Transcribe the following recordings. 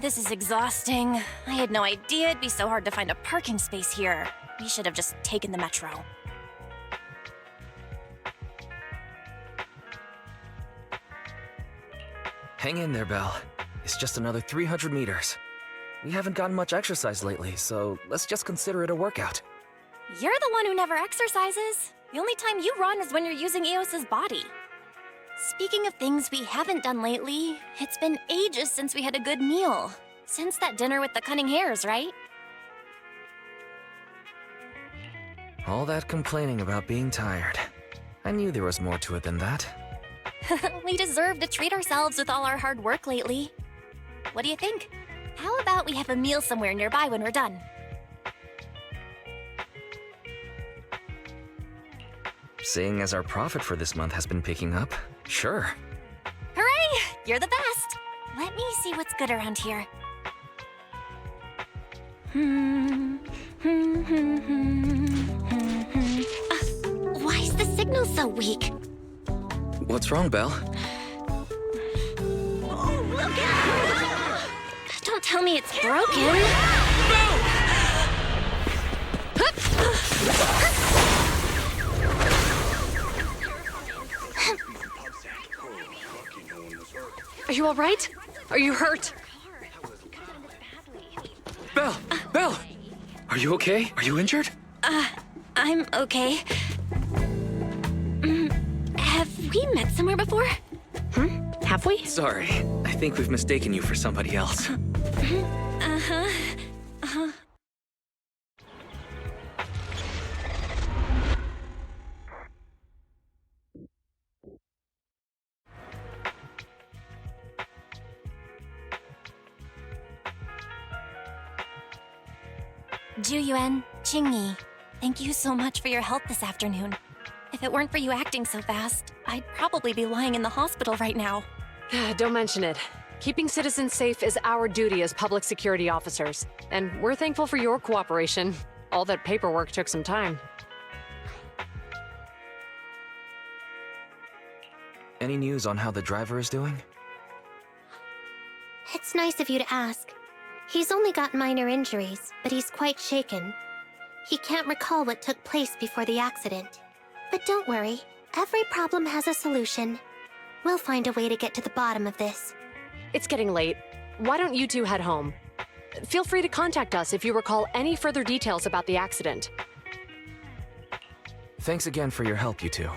This is exhausting. I had no idea it'd be so hard to find a parking space here. We should have just taken the metro. Hang in there, Belle. It's just another 300 meters. We haven't gotten much exercise lately, so let's just consider it a workout. You're the one who never exercises. The only time you run is when you're using Eos's body. Speaking of things we haven't done lately, it's been ages since we had a good meal. Since that dinner with the cunning hares, right? All that complaining about being tired. I knew there was more to it than that. We deserve to treat ourselves with all our hard work lately. What do you think? How about we have a meal somewhere nearby when we're done? Seeing as our profit for this month has been picking up, sure. Hooray! You're the best! Let me see what's good around here. Why is the signal so weak? What's wrong, Belle? Oh, look out! Don't tell me it's broken. Are you all right? Are you hurt? Belle! Belle! Are you okay? Are you injured? I'm okay. Have we met somewhere before? Have we? Sorry, I think we've mistaken you for somebody else. Juyuan, Qingyi, thank you so much for your help this afternoon. If it weren't for you acting so fast, I'd probably be lying in the hospital right now. Don't mention it. Keeping citizens safe is our duty as public security officers, and we're thankful for your cooperation. All that paperwork took some time. Any news on how the driver is doing? It's nice of you to ask. He's only got minor injuries, but he's quite shaken. He can't recall what took place before the accident. But don't worry, every problem has a solution. We'll find a way to get to the bottom of this. It's getting late. Why don't you two head home? Feel free to contact us if you recall any further details about the accident. Thanks again for your help, you two.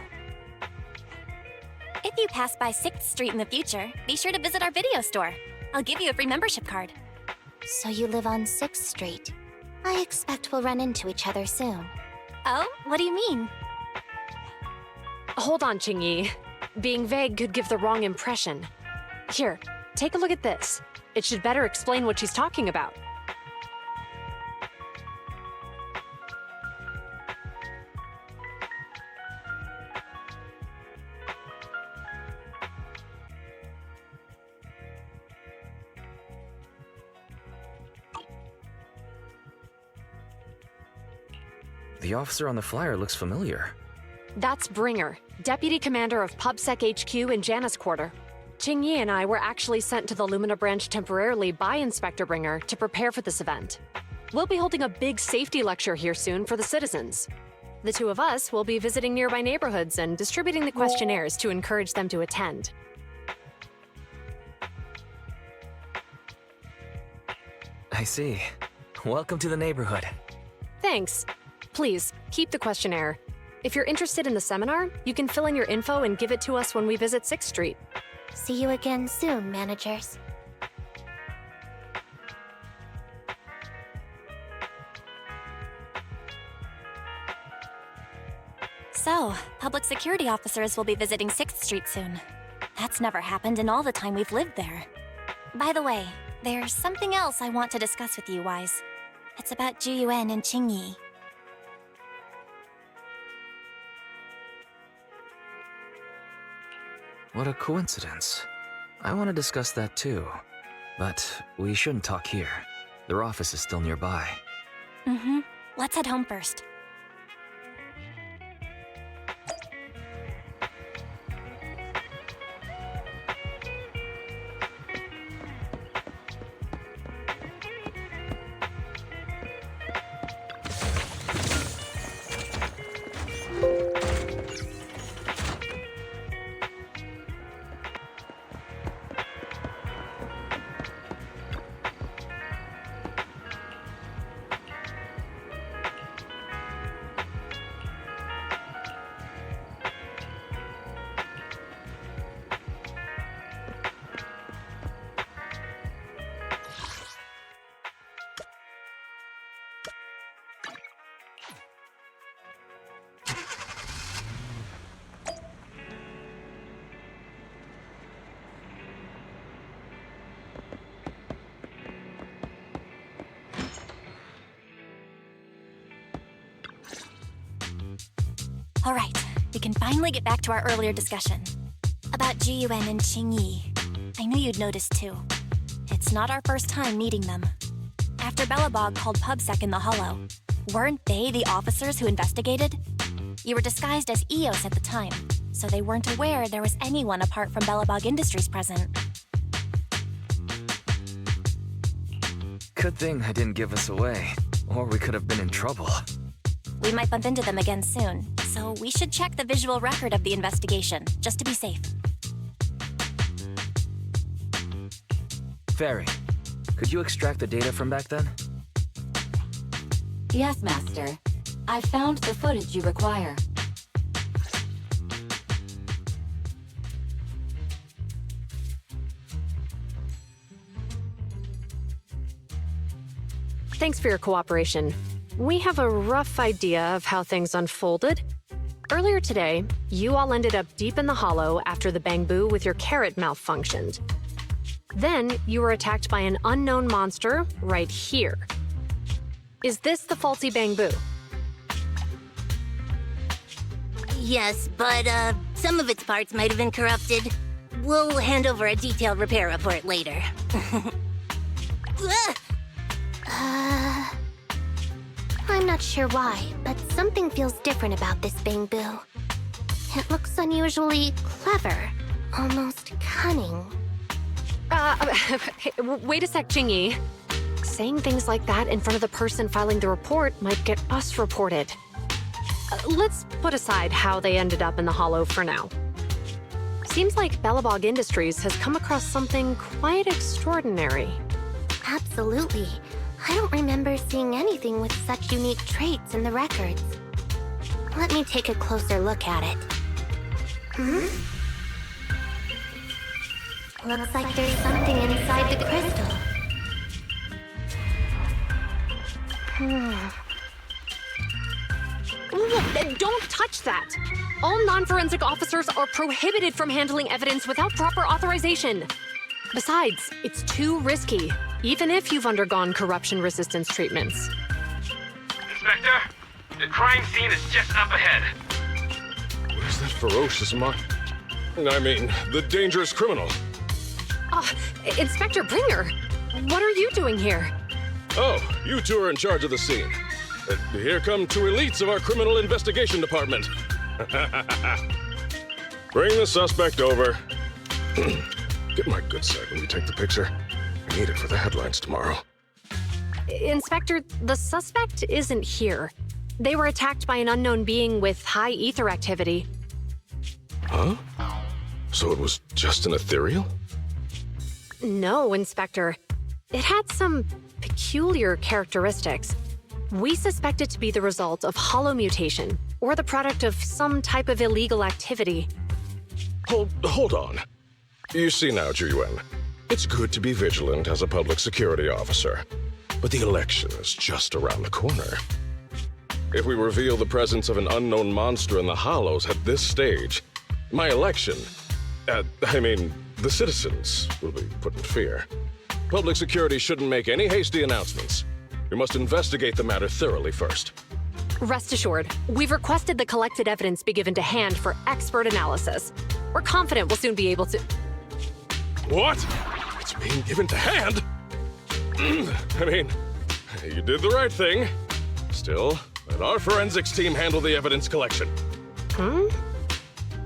If you pass by 6th Street in the future, be sure to visit our video store. I'll give you a free membership card. So you live on 6th Street. I expect we'll run into each other soon. Oh, what do you mean? Hold on, Qingyi. Being vague could give the wrong impression. Here, take a look at this. It should better explain what she's talking about. The officer on the flyer looks familiar. That's Bringer, Deputy Commander of PubSec HQ in Janus Quarter. Qingyi and I were actually sent to the Lumina branch temporarily by Inspector Bringer to prepare for this event. We'll be holding a big safety lecture here soon for the citizens. The two of us will be visiting nearby neighborhoods and distributing the questionnaires to encourage them to attend. I see. Welcome to the neighborhood. Thanks. Please, keep the questionnaire. If you're interested in the seminar, you can fill in your info and give it to us when we visit 6th Street. See you again soon, managers. So, public security officers will be visiting 6th Street soon. That's never happened in all the time we've lived there. By the way, there's something else I want to discuss with you, Wise. It's about Juyuan and Qingyi. What a coincidence. I want to discuss that too. But we shouldn't talk here. Their office is still nearby. Let's head home first. All right, we can finally get back to our earlier discussion. About Jiyuan and Qingyi. I knew you'd noticed too. It's not our first time meeting them. After Belobog called PubSec in the Hollow, weren't they the officers who investigated? You were disguised as EOS at the time, so they weren't aware there was anyone apart from Belobog Industries present. Good thing I didn't give us away, or we could have been in trouble. We might bump into them again soon, so we should check the visual record of the investigation, just to be safe. Fairy, could you extract the data from back then? Yes, Master. I've found the footage you require. Thanks for your cooperation. We have a rough idea of how things unfolded. Earlier today, you all ended up deep in the Hollow after the bamboo with your carrot malfunctioned. Then, you were attacked by an unknown monster right here. Is this the faulty bamboo? Yes, but some of its parts might have been corrupted. We'll hand over a detailed repair report later. I'm not sure why, but something feels different about this bamboo. It looks unusually clever, almost cunning. Wait a sec, Qingyi. Saying things like that in front of the person filing the report might get us reported. Let's put aside how they ended up in the Hollow for now. Seems like Belobog Industries has come across something quite extraordinary. Absolutely. I don't remember seeing anything with such unique traits in the records. Let me take a closer look at it. Looks like there's something inside the crystal. Don't touch that! All non-forensic officers are prohibited from handling evidence without proper authorization. Besides, it's too risky, even if you've undergone corruption resistance treatments. Inspector, the crime scene is just up ahead. Where's that ferocious the dangerous criminal? Inspector Bringer, what are you doing here? Oh, you two are in charge of the scene. Here come two elites of our criminal investigation department. Bring the suspect over. Get my good side when you take the picture. I need it for the headlines tomorrow. Inspector, the suspect isn't here. They were attacked by an unknown being with high ether activity. Huh? So it was just an ethereal? No, Inspector. It had some peculiar characteristics. We suspect it to be the result of hollow mutation, or the product of some type of illegal activity. Hold on. You see now, Jiyuan, it's good to be vigilant as a public security officer, but the election is just around the corner. If we reveal the presence of an unknown monster in the Hollows at this stage, my election, the citizens will be put in fear. Public security shouldn't make any hasty announcements. We must investigate the matter thoroughly first. Rest assured, we've requested the collected evidence be given to hand for expert analysis. We're confident we'll soon be able to... What? It's being given to hand? You did the right thing. Still, let our forensics team handle the evidence collection.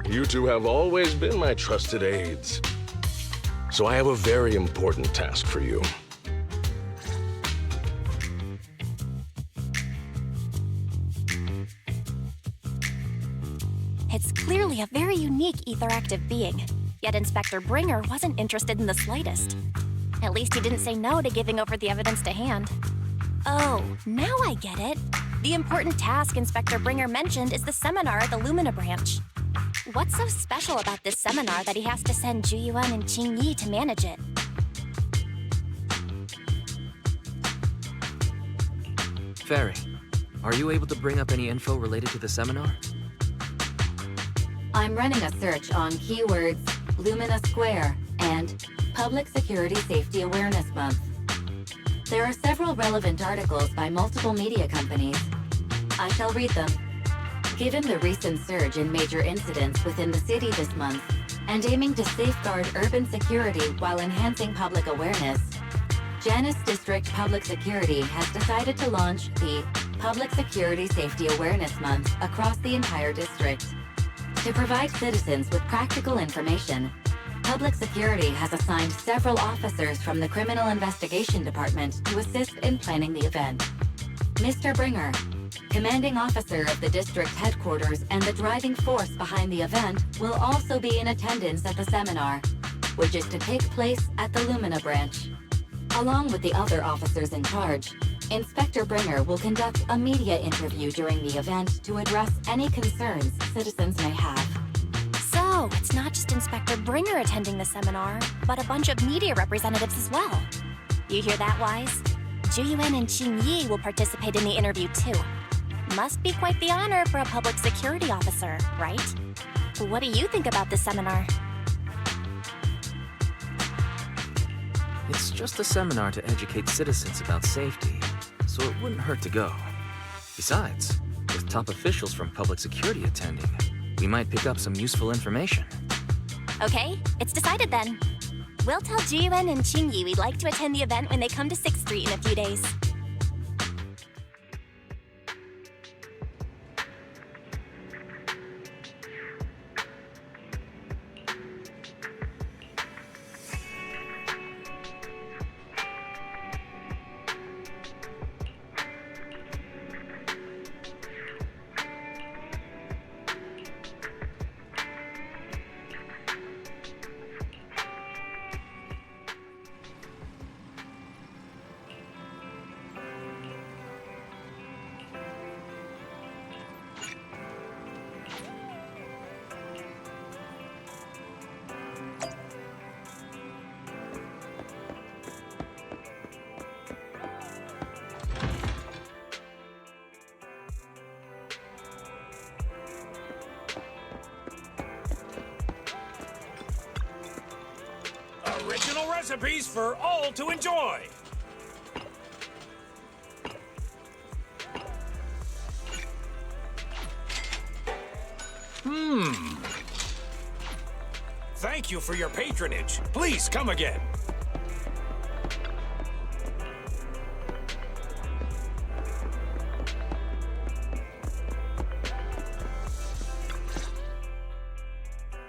You two have always been my trusted aides. So I have a very important task for you. It's clearly a very unique etheractive being, yet Inspector Bringer wasn't interested in the slightest. At least he didn't say no to giving over the evidence to hand. Oh, now I get it. The important task Inspector Bringer mentioned is the seminar at the Lumina branch. What's so special about this seminar that he has to send Jiyuan and Qingyi to manage it? Fairy, are you able to bring up any info related to the seminar? I'm running a search on keywords Lumina Square and Public Security Safety Awareness Month. There are several relevant articles by multiple media companies. I shall read them. Given the recent surge in major incidents within the city this month, and aiming to safeguard urban security while enhancing public awareness, Janus District Public Security has decided to launch the Public Security Safety Awareness Month across the entire district. To provide citizens with practical information, Public Security has assigned several officers from the Criminal Investigation Department to assist in planning the event. Mr. Bringer, commanding officer of the district headquarters and the driving force behind the event, will also be in attendance at the seminar, which is to take place at the Lumina branch. Along with the other officers in charge, Inspector Bringer will conduct a media interview during the event to address any concerns citizens may have. So, it's not just Inspector Bringer attending the seminar, but a bunch of media representatives as well. You hear that, Wise? Juyuan and Qingyi will participate in the interview too. Must be quite the honor for a public security officer, right? What do you think about this seminar? It's just a seminar to educate citizens about safety, so it wouldn't hurt to go. Besides, with top officials from public security attending, we might pick up some useful information. Okay, it's decided then. We'll tell Jiyuan and Qingyi we'd like to attend the event when they come to 6th Street in a few days. Original recipes for all to enjoy. Thank you for your patronage. Please come again.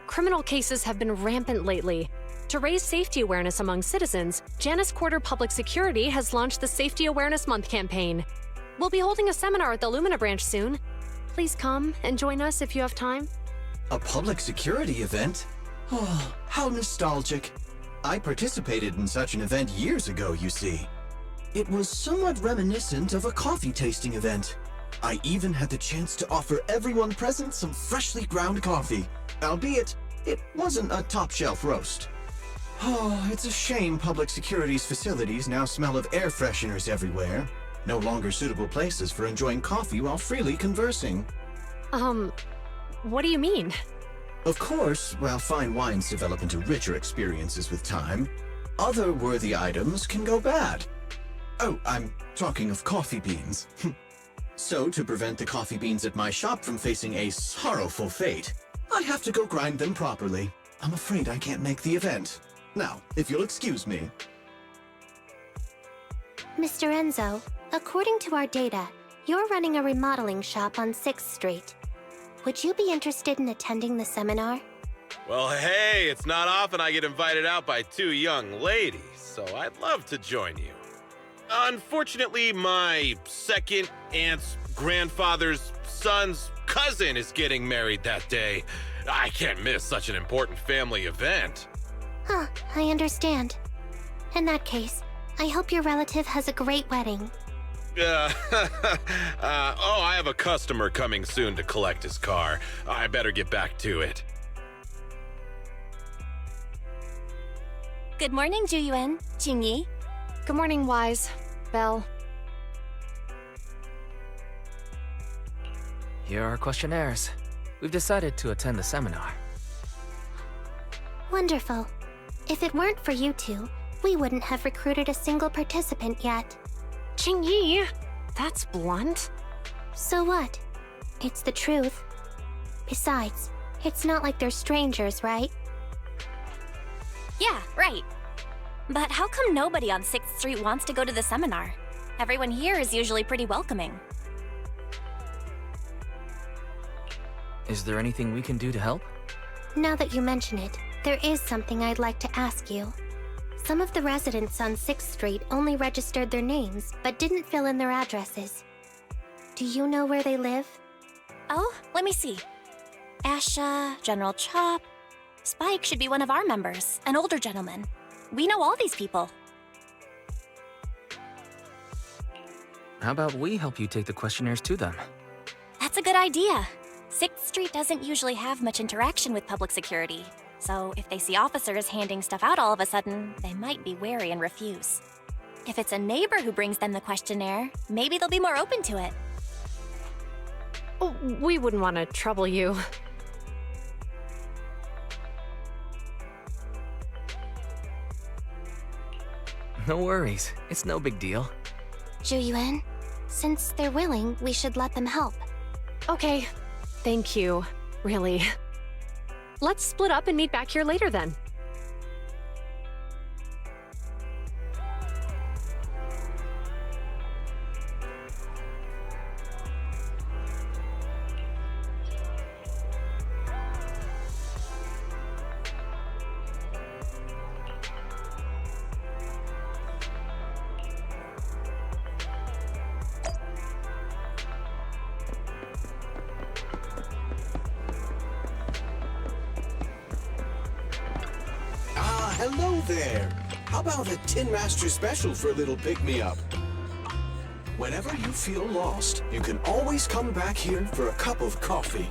Criminal cases have been rampant lately. To raise safety awareness among citizens, Janus Quarter Public Security has launched the Safety Awareness Month campaign. We'll be holding a seminar at the Lumina branch soon. Please come and join us if you have time. A public security event? Oh, how nostalgic. I participated in such an event years ago, you see. It was somewhat reminiscent of a coffee tasting event. I even had the chance to offer everyone present some freshly ground coffee, albeit it wasn't a top-shelf roast. Oh, it's a shame public security's facilities now smell of air fresheners everywhere. No longer suitable places for enjoying coffee while freely conversing. What do you mean? Of course, while fine wines develop into richer experiences with time, other worthy items can go bad. Oh, I'm talking of coffee beans. So, to prevent the coffee beans at my shop from facing a sorrowful fate, I have to go grind them properly. I'm afraid I can't make the event. Now, if you'll excuse me. Mr. Enzo, according to our data, you're running a remodeling shop on 6th Street. Would you be interested in attending the seminar? Well, hey, it's not often I get invited out by two young ladies, so I'd love to join you. Unfortunately, my second aunt's grandfather's son's cousin is getting married that day. I can't miss such an important family event. Huh, I understand. In that case, I hope your relative has a great wedding. I have a customer coming soon to collect his car. I better get back to it. Good morning, Juyuan, Qingyi. Good morning, Wise. Belle. Here are our questionnaires. We've decided to attend the seminar. Wonderful. If it weren't for you two, we wouldn't have recruited a single participant yet. Qingyi, that's blunt. So what? It's the truth. Besides, it's not like they're strangers, right? Yeah, right. But how come nobody on 6th Street wants to go to the seminar? Everyone here is usually pretty welcoming. Is there anything we can do to help? Now that you mention it, there is something I'd like to ask you. Some of the residents on 6th Street only registered their names, but didn't fill in their addresses. Do you know where they live? Oh, let me see. Asha, General Chop. Spike should be one of our members, an older gentleman. We know all these people. How about we help you take the questionnaires to them? That's a good idea. 6th Street doesn't usually have much interaction with public security, so if they see officers handing stuff out all of a sudden, they might be wary and refuse. If it's a neighbor who brings them the questionnaire, maybe they'll be more open to it. Oh, we wouldn't want to trouble you. No worries. It's no big deal. Zhu since they're willing, we should let them help. Okay, thank you. Really. Let's split up and meet back here later then. Hello there! How about a Tin Master special for a little pick-me-up? Whenever you feel lost, you can always come back here for a cup of coffee.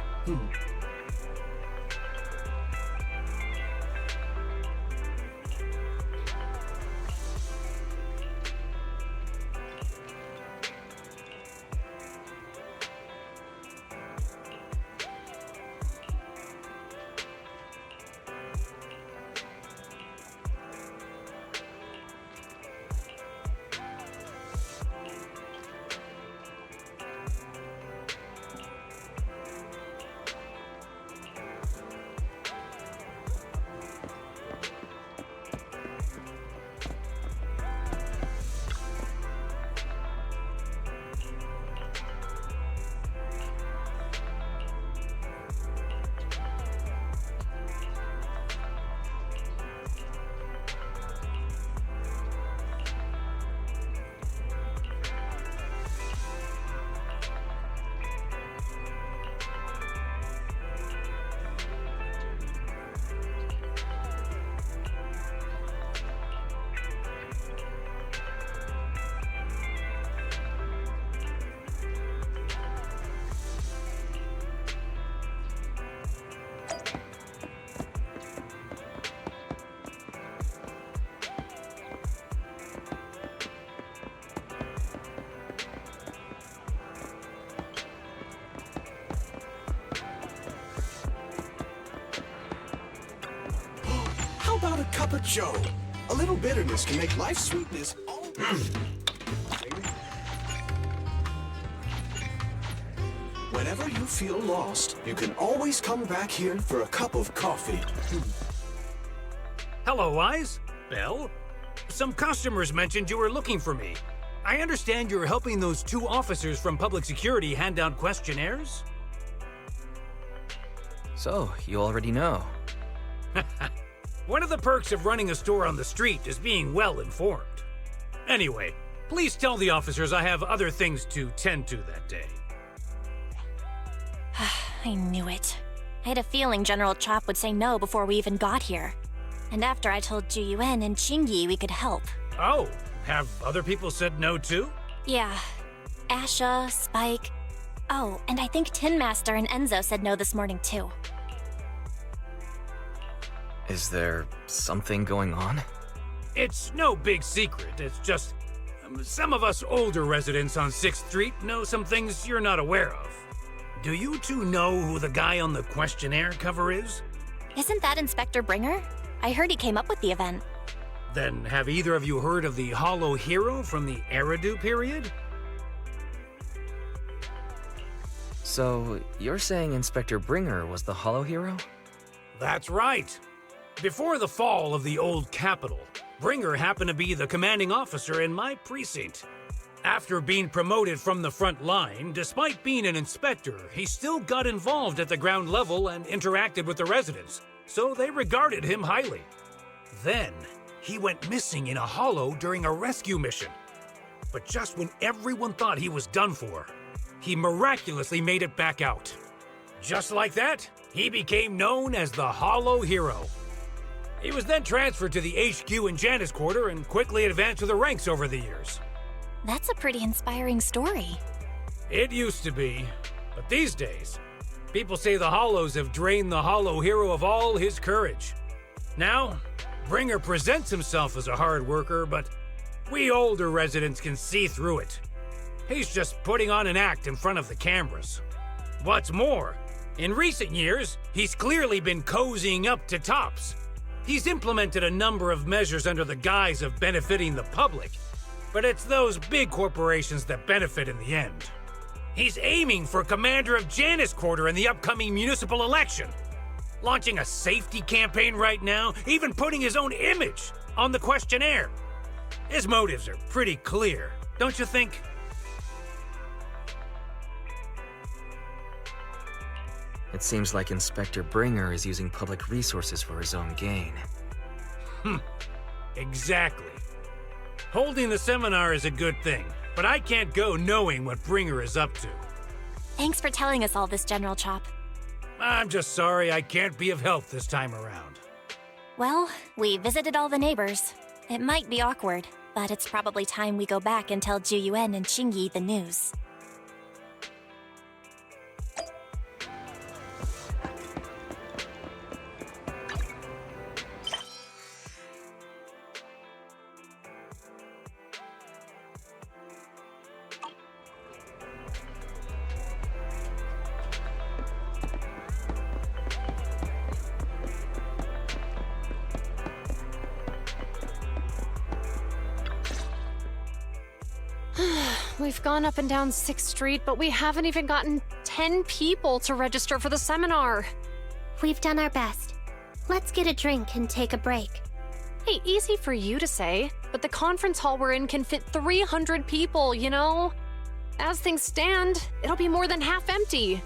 How about a cup of joe? A little bitterness can make life sweetness all... Whenever you feel lost, you can always come back here for a cup of coffee. Hello, Wise. Belle? Some customers mentioned you were looking for me. I understand you're helping those two officers from public security hand out questionnaires? So, you already know. One of the perks of running a store on the street is being well informed. Anyway, please tell the officers I have other things to tend to that day. I knew it. I had a feeling General Chop would say no before we even got here. And after I told Zhu Yuan and Qingyi we could help. Oh, have other people said no too? Yeah. Asha, Spike. Oh, and I think Tin Master and Enzo said no this morning too. Is there something going on? It's no big secret. It's just some of us older residents on 6th Street know some things you're not aware of. Do you two know who the guy on the questionnaire cover is? Isn't that Inspector Bringer? I heard he came up with the event. Then have either of you heard of the Hollow Hero from the Eridu period? So, you're saying Inspector Bringer was the Hollow Hero? That's right. Before the fall of the old capital, Bringer happened to be the commanding officer in my precinct. After being promoted from the front line, despite being an inspector, he still got involved at the ground level and interacted with the residents, so they regarded him highly. Then, he went missing in a hollow during a rescue mission. But just when everyone thought he was done for, he miraculously made it back out. Just like that, he became known as the Hollow Hero. He was then transferred to the HQ in Janus Quarter and quickly advanced to the ranks over the years. That's a pretty inspiring story. It used to be, but these days, people say the Hollows have drained the Hollow Hero of all his courage. Now, Bringer presents himself as a hard worker, but we older residents can see through it. He's just putting on an act in front of the cameras. What's more, in recent years, he's clearly been cozying up to Tops. He's implemented a number of measures under the guise of benefiting the public, but it's those big corporations that benefit in the end. He's aiming for commander of Janus Quarter in the upcoming municipal election, launching a safety campaign right now, even putting his own image on the questionnaire. His motives are pretty clear, don't you think? It seems like Inspector Bringer is using public resources for his own gain. Exactly. Holding the seminar is a good thing, but I can't go knowing what Bringer is up to. Thanks for telling us all this, General Chop. I'm just sorry I can't be of help this time around. Well, we visited all the neighbors. It might be awkward, but it's probably time we go back and tell Juyuan and Qingyi the news. We've gone up and down 6th Street, but we haven't even gotten 10 people to register for the seminar. We've done our best. Let's get a drink and take a break. Hey, easy for you to say, but the conference hall we're in can fit 300 people, you know? As things stand, it'll be more than half empty.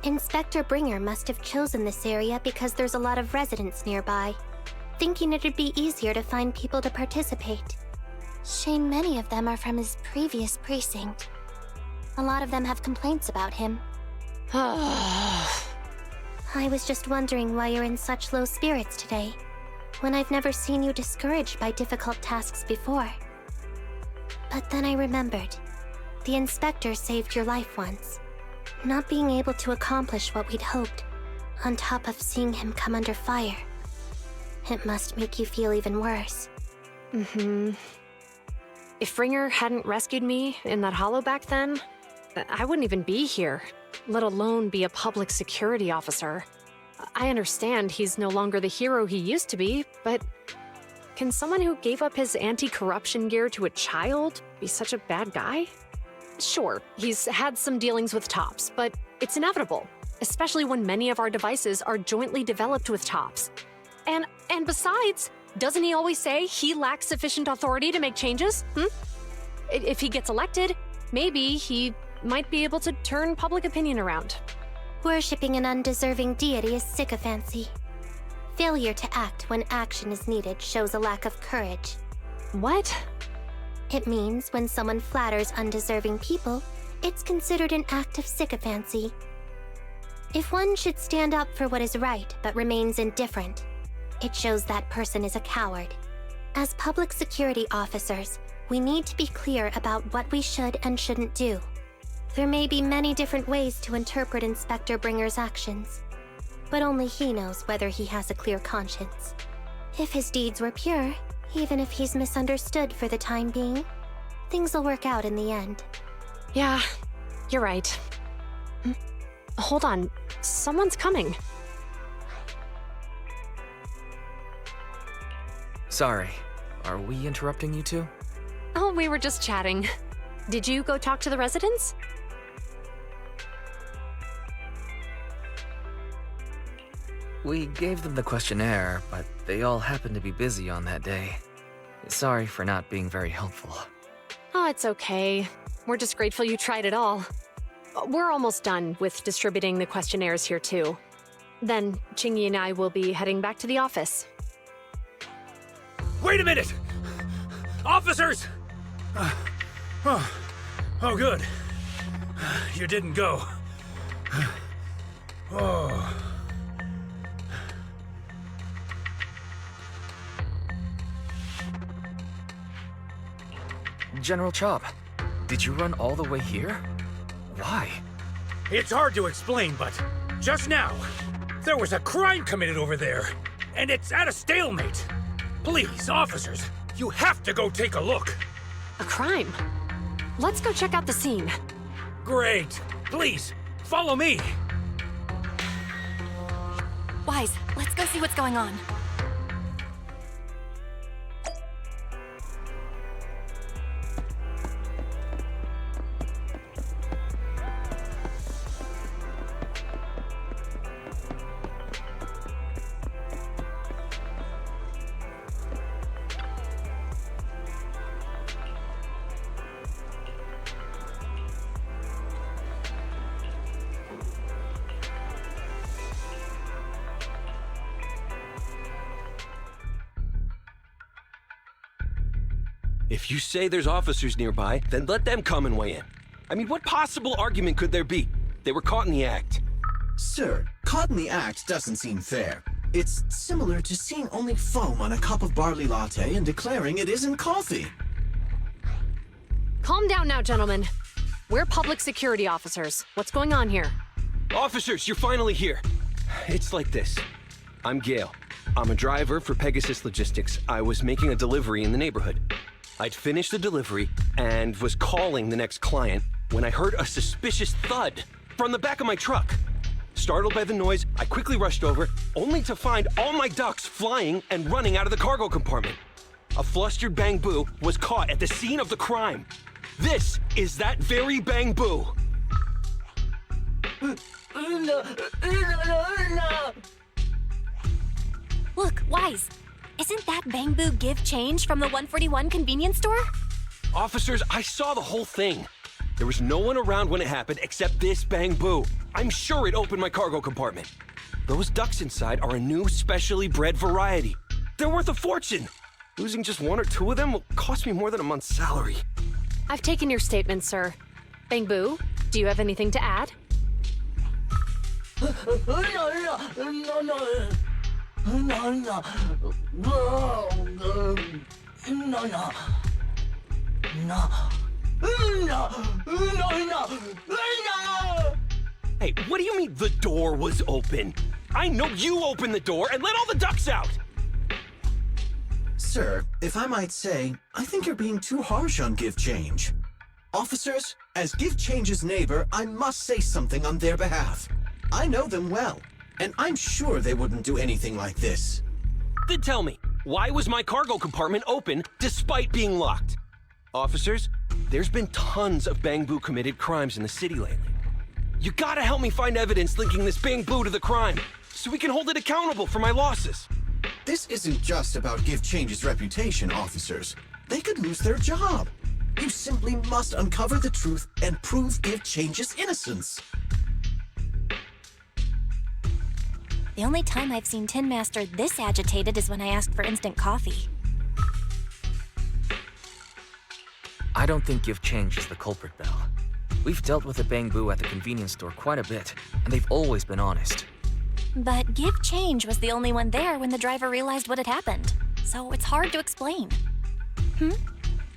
Inspector Bringer must have chosen this area because there's a lot of residents nearby, thinking it'd be easier to find people to participate. Shame many of them are from his previous precinct. A lot of them have complaints about him. I was just wondering why you're in such low spirits today, when I've never seen you discouraged by difficult tasks before. But then I remembered. The inspector saved your life once. Not being able to accomplish what we'd hoped, on top of seeing him come under fire. It must make you feel even worse. If Bringer hadn't rescued me in that hollow back then, I wouldn't even be here, let alone be a public security officer. I understand he's no longer the hero he used to be, but can someone who gave up his anti-corruption gear to a child be such a bad guy? Sure, he's had some dealings with Tops, but it's inevitable, especially when many of our devices are jointly developed with Tops. And besides, doesn't he always say he lacks sufficient authority to make changes? If he gets elected, maybe he might be able to turn public opinion around. Worshipping an undeserving deity is sycophancy. Failure to act when action is needed shows a lack of courage. What? It means when someone flatters undeserving people, it's considered an act of sycophancy. If one should stand up for what is right but remains indifferent, it shows that person is a coward. As public security officers, we need to be clear about what we should and shouldn't do. There may be many different ways to interpret Inspector Bringer's actions, but only he knows whether he has a clear conscience. If his deeds were pure, even if he's misunderstood for the time being, things will work out in the end. Yeah, you're right. Hold on, someone's coming. Sorry, are we interrupting you two? Oh, we were just chatting. Did you go talk to the residents? We gave them the questionnaire, but they all happened to be busy on that day. Sorry for not being very helpful. Oh, it's okay. We're just grateful you tried it all. We're almost done with distributing the questionnaires here, too. Then, Chingy and I will be heading back to the office. Wait a minute! Officers! Oh, good. You didn't go. Oh. General Chop, did you run all the way here? Why? It's hard to explain, but just now, there was a crime committed over there, and it's at a stalemate. Please, officers, you have to go take a look. A crime? Let's go check out the scene. Great. Please, follow me. Wise, let's go see what's going on. If you say there's officers nearby, then let them come and weigh in. I mean, what possible argument could there be? They were caught in the act. Sir, caught in the act doesn't seem fair. It's similar to seeing only foam on a cup of barley latte and declaring it isn't coffee. Calm down now, gentlemen. We're public security officers. What's going on here? Officers, you're finally here. It's like this. I'm Gale. I'm a driver for Pegasus Logistics. I was making a delivery in the neighborhood. I'd finished the delivery and was calling the next client when I heard a suspicious thud from the back of my truck. Startled by the noise, I quickly rushed over, only to find all my ducks flying and running out of the cargo compartment. A flustered Bang Boo was caught at the scene of the crime. This is that very Bang Boo. Look, Wise. Isn't that Bang Boo give change from the 141 convenience store? Officers, I saw the whole thing. There was no one around when it happened except this Bang Boo. I'm sure it opened my cargo compartment. Those ducks inside are a new specially bred variety. They're worth a fortune. Losing just one or two of them will cost me more than a month's salary. I've taken your statement, sir. Bang Boo, do you have anything to add? Hey, what do you mean the door was open? I know you opened the door and let all the ducks out! Sir, if I might say, I think you're being too harsh on Give Change. Officers, as Give Change's neighbor, I must say something on their behalf. I know them well, and I'm sure they wouldn't do anything like this. Then tell me, why was my cargo compartment open despite being locked? Officers, there's been tons of Bang Boo committed crimes in the city lately. You gotta help me find evidence linking this Bang Boo to the crime, so we can hold it accountable for my losses. This isn't just about Give Change's reputation, officers. They could lose their job. You simply must uncover the truth and prove Give Change's innocence. The only time I've seen Tin Master this agitated is when I asked for instant coffee. I don't think Give Change is the culprit, Belle. We've dealt with the Bang Boo at the convenience store quite a bit, and they've always been honest. But Give Change was the only one there when the driver realized what had happened, so it's hard to explain.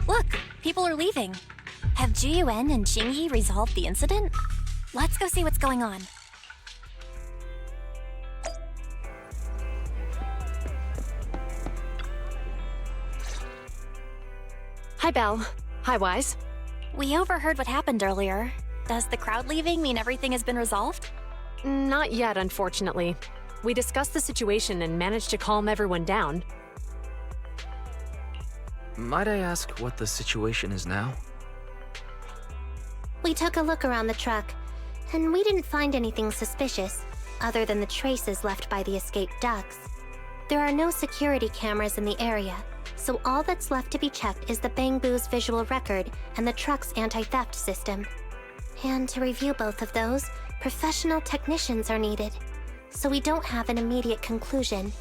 Look, people are leaving. Have Jiyuan and Qingyi resolved the incident? Let's go see what's going on. Hi, Belle. Hi, Wise. We overheard what happened earlier. Does the crowd leaving mean everything has been resolved? Not yet, unfortunately. We discussed the situation and managed to calm everyone down. Might I ask what the situation is now? We took a look around the truck, and we didn't find anything suspicious. other than the traces left by the escaped ducks. There are no security cameras in the area, so all that's left to be checked is the Bangbu's visual record and the truck's anti-theft system. And to review both of those, professional technicians are needed, so we don't have an immediate conclusion.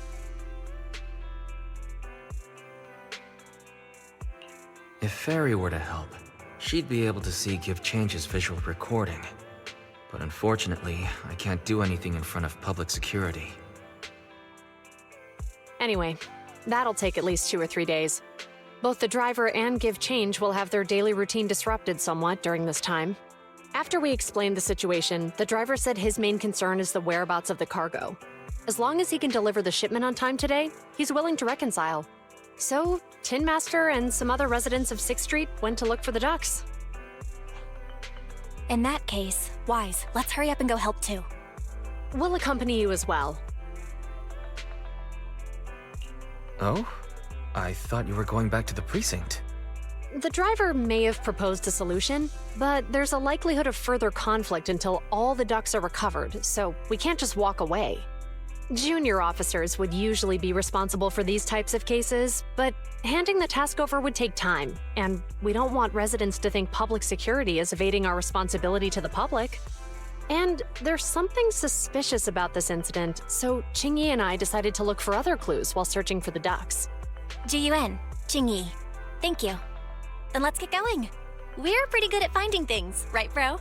If Fairy were to help, she'd be able to see Give Change's visual recording. But unfortunately, I can't do anything in front of public security. Anyway, that'll take at least 2 or 3 days. Both the driver and Give Change will have their daily routine disrupted somewhat during this time. After we explained the situation, the driver said his main concern is the whereabouts of the cargo. As long as he can deliver the shipment on time today, he's willing to reconcile. So, Tin Master and some other residents of 6th Street went to look for the ducks. In that case, Wise, let's hurry up and go help too. We'll accompany you as well. Oh? I thought you were going back to the precinct. The driver may have proposed a solution, but there's a likelihood of further conflict until all the ducks are recovered, so we can't just walk away. Junior officers would usually be responsible for these types of cases, but handing the task over would take time, and we don't want residents to think public security is evading our responsibility to the public. And there's something suspicious about this incident, so Qingyi and I decided to look for other clues while searching for the ducks. Jiyuan, Qingyi. Thank you. Then let's get going. We're pretty good at finding things, right, bro?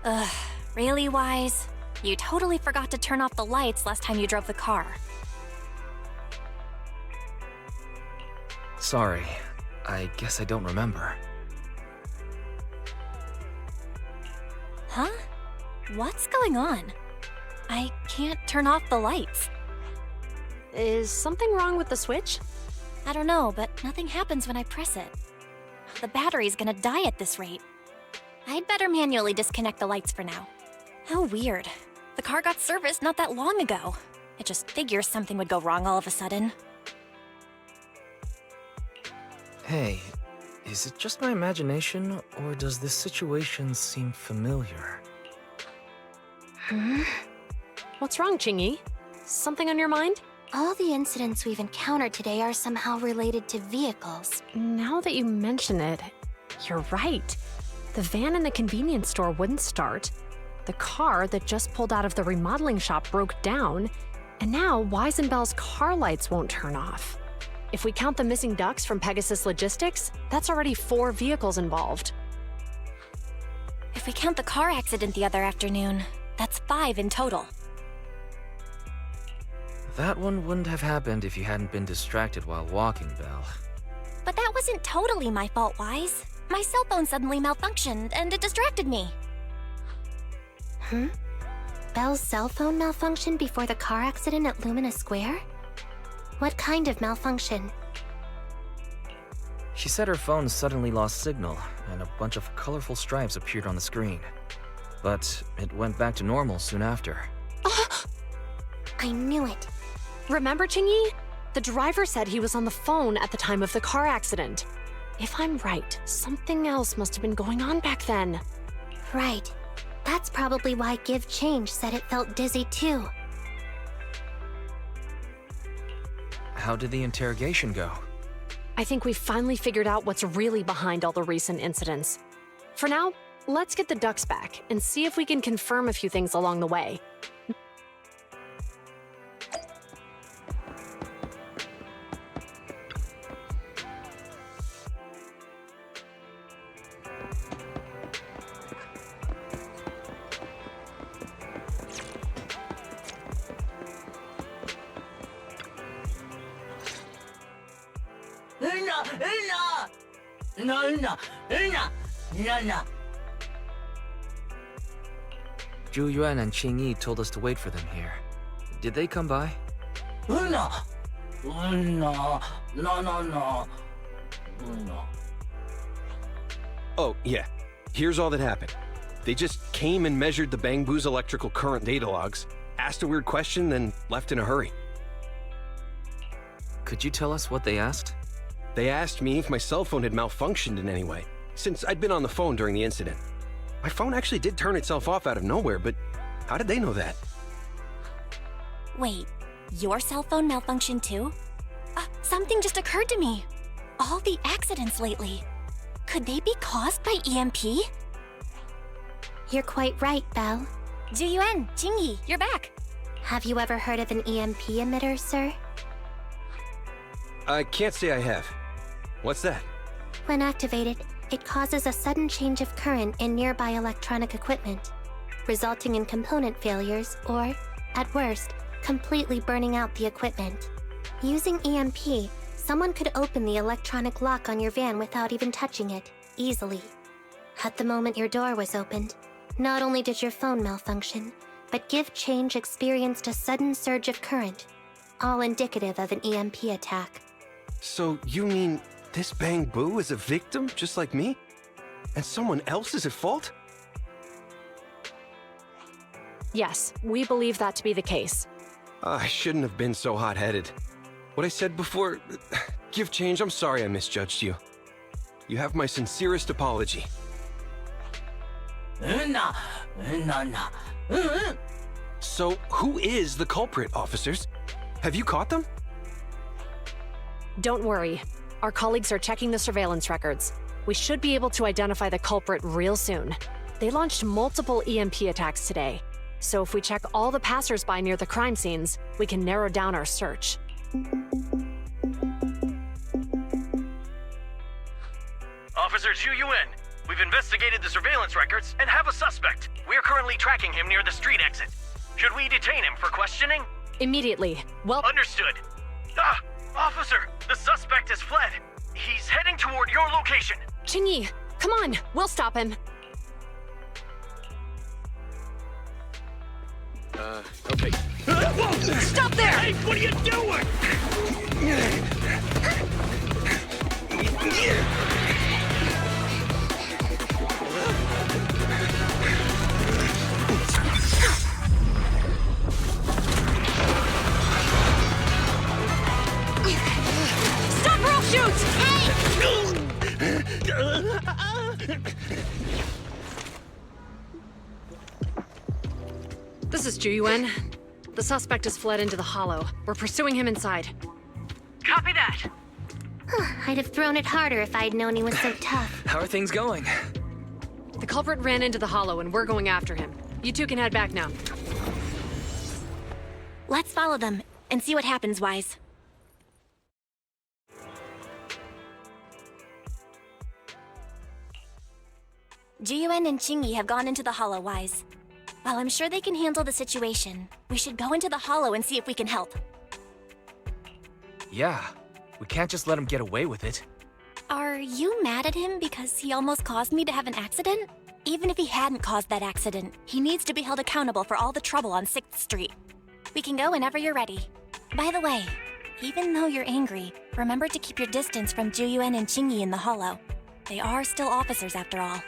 Ugh, really, Wise? You totally forgot to turn off the lights last time you drove the car. Sorry. I guess I don't remember. Huh? What's going on? I can't turn off the lights. Is something wrong with the switch? I don't know, but nothing happens when I press it. The battery's gonna die at this rate. I'd better manually disconnect the lights for now. How weird. The car got serviced not that long ago. I just figure something would go wrong all of a sudden. Hey, is it just my imagination, or does this situation seem familiar? What's wrong, Qingyi? Something on your mind? All the incidents we've encountered today are somehow related to vehicles. Now that you mention it, you're right. The van in the convenience store wouldn't start. The car that just pulled out of the remodeling shop broke down. And now Wise and Bell's car lights won't turn off. If we count the missing ducks from Pegasus Logistics, that's already 4 vehicles involved. If we count the car accident the other afternoon, that's 5 in total. That one wouldn't have happened if you hadn't been distracted while walking, Belle. But that wasn't totally my fault, Wise. My cell phone suddenly malfunctioned, and it distracted me. Belle's cell phone malfunctioned before the car accident at Lumina Square? What kind of malfunction? She said her phone suddenly lost signal, and a bunch of colorful stripes appeared on the screen. But it went back to normal soon after. I knew it. Remember, Qingyi? The driver said he was on the phone at the time of the car accident. If I'm right, something else must have been going on back then. Right. That's probably why Give Change said it felt dizzy too. How did the interrogation go? I think we've finally figured out what's really behind all the recent incidents. For now, let's get the ducks back and see if we can confirm a few things along the way. Zhu Yuan and Qingyi told us to wait for them here. Did they come by? Oh, yeah. Here's all that happened. They just came and measured the Bangbu's electrical current data logs, asked a weird question, then left in a hurry. Could you tell us what they asked? They asked me if my cell phone had malfunctioned in any way, since I'd been on the phone during the incident. My phone actually did turn itself off out of nowhere, but how did they know that? Wait, your cell phone malfunctioned too? Something just occurred to me. All the accidents lately, could they be caused by EMP? You're quite right, Belle. Zhu Yuan, Qingyi, you're back. Have you ever heard of an EMP emitter, sir? I can't say I have. What's that? When activated, it causes a sudden change of current in nearby electronic equipment, resulting in component failures or, at worst, completely burning out the equipment. Using EMP, someone could open the electronic lock on your van without even touching it, easily. At the moment your door was opened, not only did your phone malfunction, but Give Change experienced a sudden surge of current, all indicative of an EMP attack. So you mean this Bangbu is a victim just like me? And someone else is at fault? Yes, we believe that to be the case. I shouldn't have been so hot-headed. What I said before... Give Change, I'm sorry I misjudged you. You have my sincerest apology. So, who is the culprit, officers? Have you caught them? Don't worry. Our colleagues are checking the surveillance records. We should be able to identify the culprit real soon. They launched multiple EMP attacks today. So if we check all the passers-by near the crime scenes, we can narrow down our search. Officer Zhu Yuan, We've investigated the surveillance records and have a suspect. We are currently tracking him near the street exit. Should we detain him for questioning? Immediately. Well, Understood. Ah! Officer, the suspect has fled. He's heading toward your location. Qingyi, come on, we'll stop him. Okay. Stop there! Hey, what are you doing? Stop or I'll shoot! This is Zhu The suspect has fled into the hollow. We're pursuing him inside. Copy that. I'd have thrown it harder if I'd known he was so tough. How are things going? The culprit ran into the hollow and we're going after him. You two can head back now. Let's follow them and see what happens, Wise. Jiyuan and Qingyi have gone into the hollow, Wise. While I'm sure they can handle the situation, we should go into the hollow and see if we can help. Yeah, we can't just let him get away with it. Are you mad at him because he almost caused me to have an accident? Even if he hadn't caused that accident, he needs to be held accountable for all the trouble on 6th Street. We can go whenever you're ready. By the way, even though you're angry, remember to keep your distance from Juyuan and Qingyi in the hollow. They are still officers after all.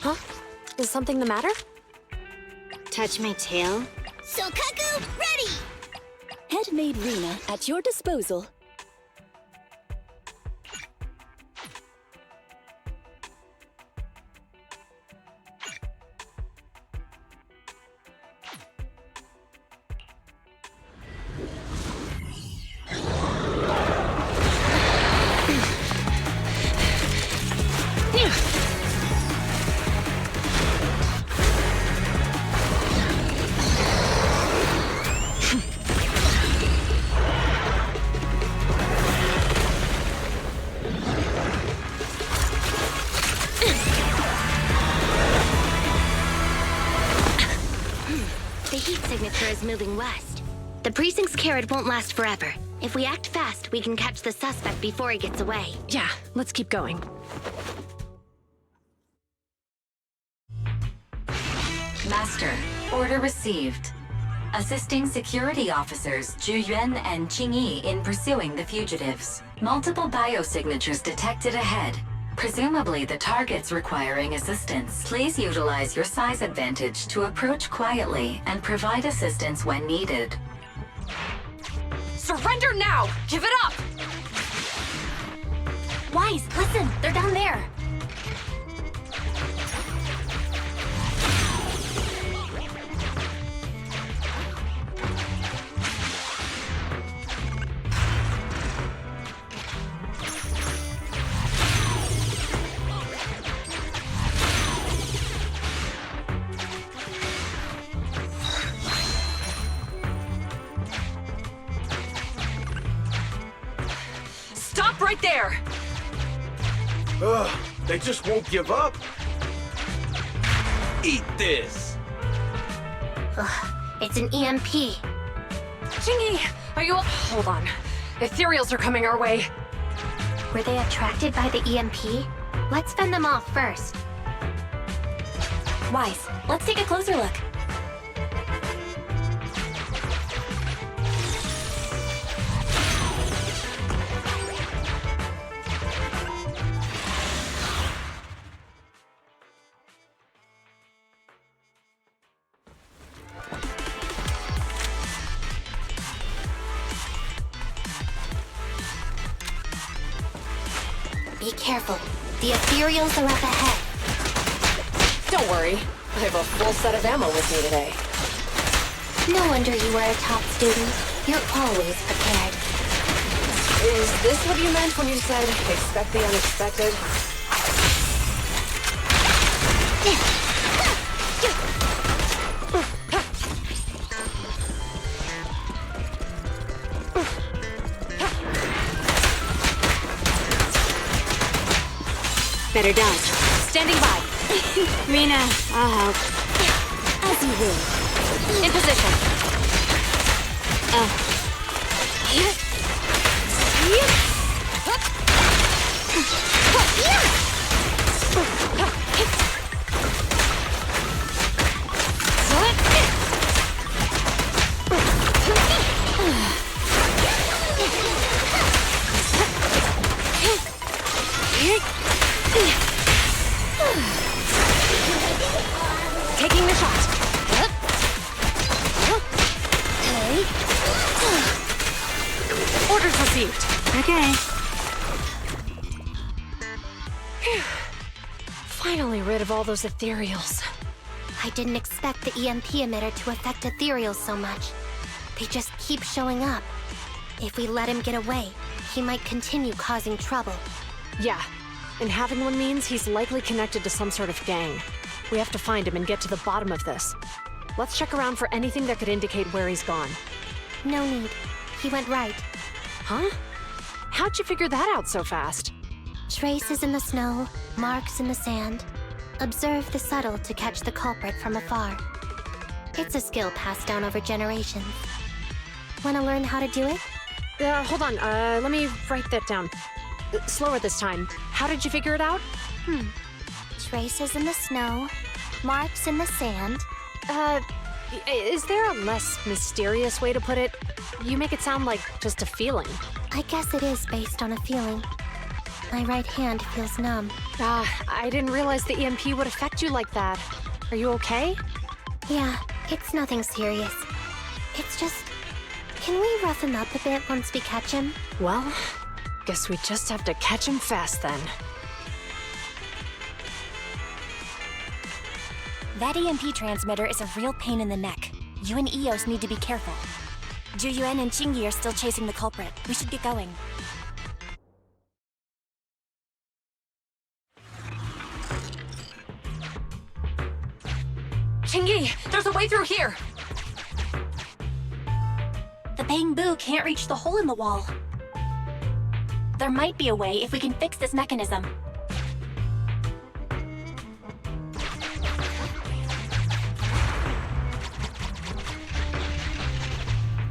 Huh? Is something the matter? Touch my tail? Sokaku, ready! Head-made Rena at your disposal. The heat signature is moving west. The precinct's carrot won't last forever. If we act fast, we can catch the suspect before he gets away. Yeah, let's keep going. Master, order received. Assisting security officers Zhu Yuan and Qingyi in pursuing the fugitives. Multiple biosignatures detected ahead. Presumably the target's requiring assistance. Please utilize your size advantage to approach quietly and provide assistance when needed. Surrender now! Give it up! Wise, listen! They're down there! Stop right there! Ugh, they just won't give up. Eat this! It's an EMP. Qingyi, are you... Hold on. Ethereals are coming our way. Were they attracted by the EMP? Let's fend them off first. Wise, let's take a closer look. Be careful. The ethereals are up ahead. Don't worry. I have a full set of ammo with me today. No wonder you were a top student. You're always prepared. Is this what you meant when you said, expect the unexpected? Better dodge. Standing by. Rena, I'll help. As you will. In position. Taking the shot. Orders received. Okay. Finally rid of all those ethereals. I didn't expect the EMP emitter to affect ethereals so much. They just keep showing up. If we let him get away, he might continue causing trouble. Yeah, and having one means he's likely connected to some sort of gang. We have to find him and get to the bottom of this. Let's check around for anything that could indicate where he's gone. No need. He went right. Huh? How'd you figure that out so fast? Traces in the snow, marks in the sand. Observe the subtle to catch the culprit from afar. It's a skill passed down over generations. Want to learn how to do it? Hold on, let me write that down. Slower this time. How did you figure it out? Traces in the snow, marks in the sand. Is there a less mysterious way to put it? You make it sound like just a feeling. I guess it is based on a feeling. My right hand feels numb. I didn't realize the EMP would affect you like that. Are you okay? Yeah, it's nothing serious. It's just... Can we rough him up a bit once we catch him? Well, guess we just have to catch him fast then. That EMP transmitter is a real pain in the neck. You and Eos need to be careful. Juyuan and Qingyi are still chasing the culprit. We should get going. Qingyi, there's a way through here! The Bangbu can't reach the hole in the wall. There might be a way if we can fix this mechanism.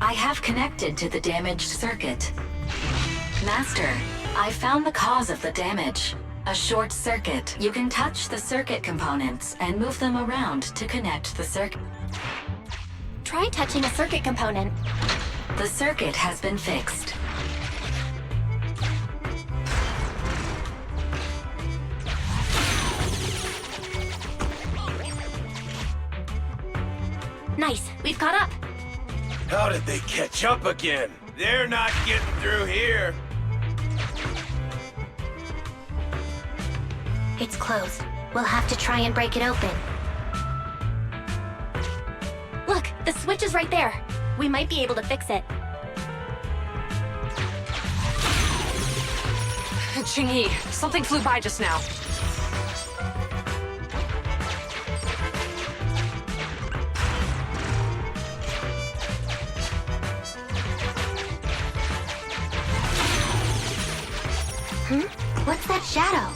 I have connected to the damaged circuit. Master, I found the cause of the damage. A short circuit. You can touch the circuit components and move them around to connect the circuit. Try touching a circuit component. The circuit has been fixed. Nice, we've caught up. How did they catch up again? They're not getting through here. It's closed. We'll have to try and break it open. Look, the switch is right there. We might be able to fix it. Qingyi, something flew by just now. What's that shadow?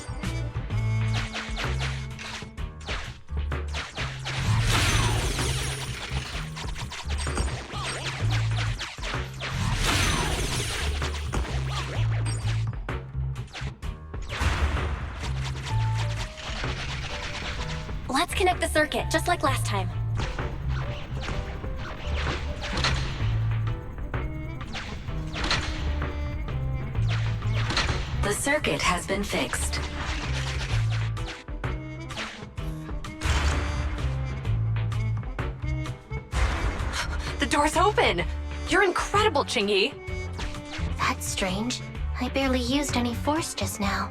Let's connect the circuit, just like last time. The circuit has been fixed. The door's open! You're incredible, Qingyi! That's strange. I barely used any force just now.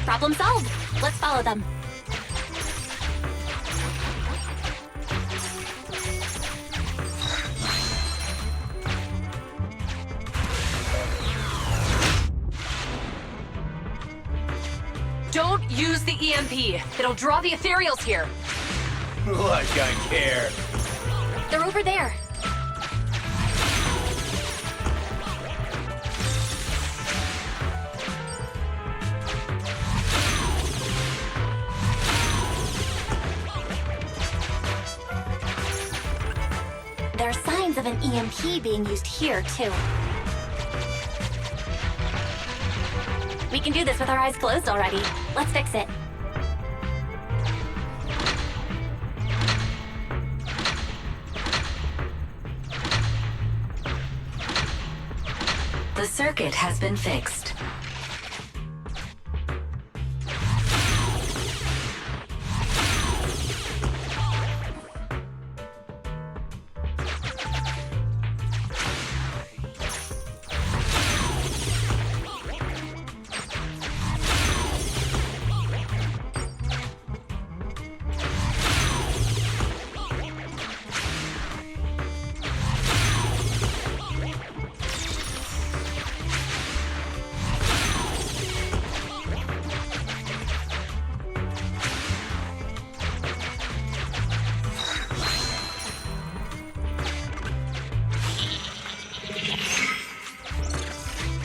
Problem solved. Let's follow them. Don't use the EMP. It'll draw the ethereals here. Like I care. They're over there. There are signs of an EMP being used here, too. We can do this with our eyes closed already. Let's fix it. The circuit has been fixed.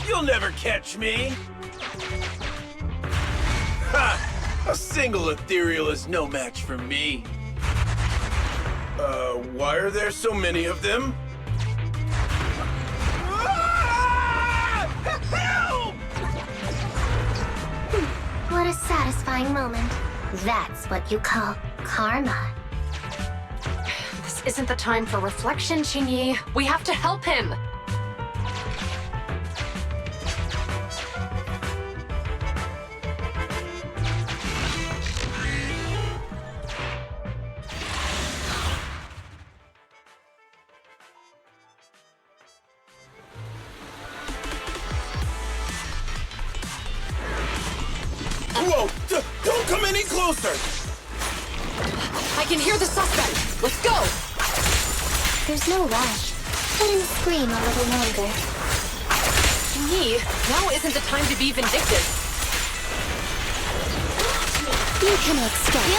You'll never catch me! Ha! A single ethereal is no match for me. Why are there so many of them? Help! What a satisfying moment. That's what you call karma. This isn't the time for reflection, Qingyi. We have to help him. Whoa! Don't come any closer! I can hear the suspect. Let's go. There's no rush. Let him scream a little longer. Qingyi, now isn't the time to be vindictive. You can extract me.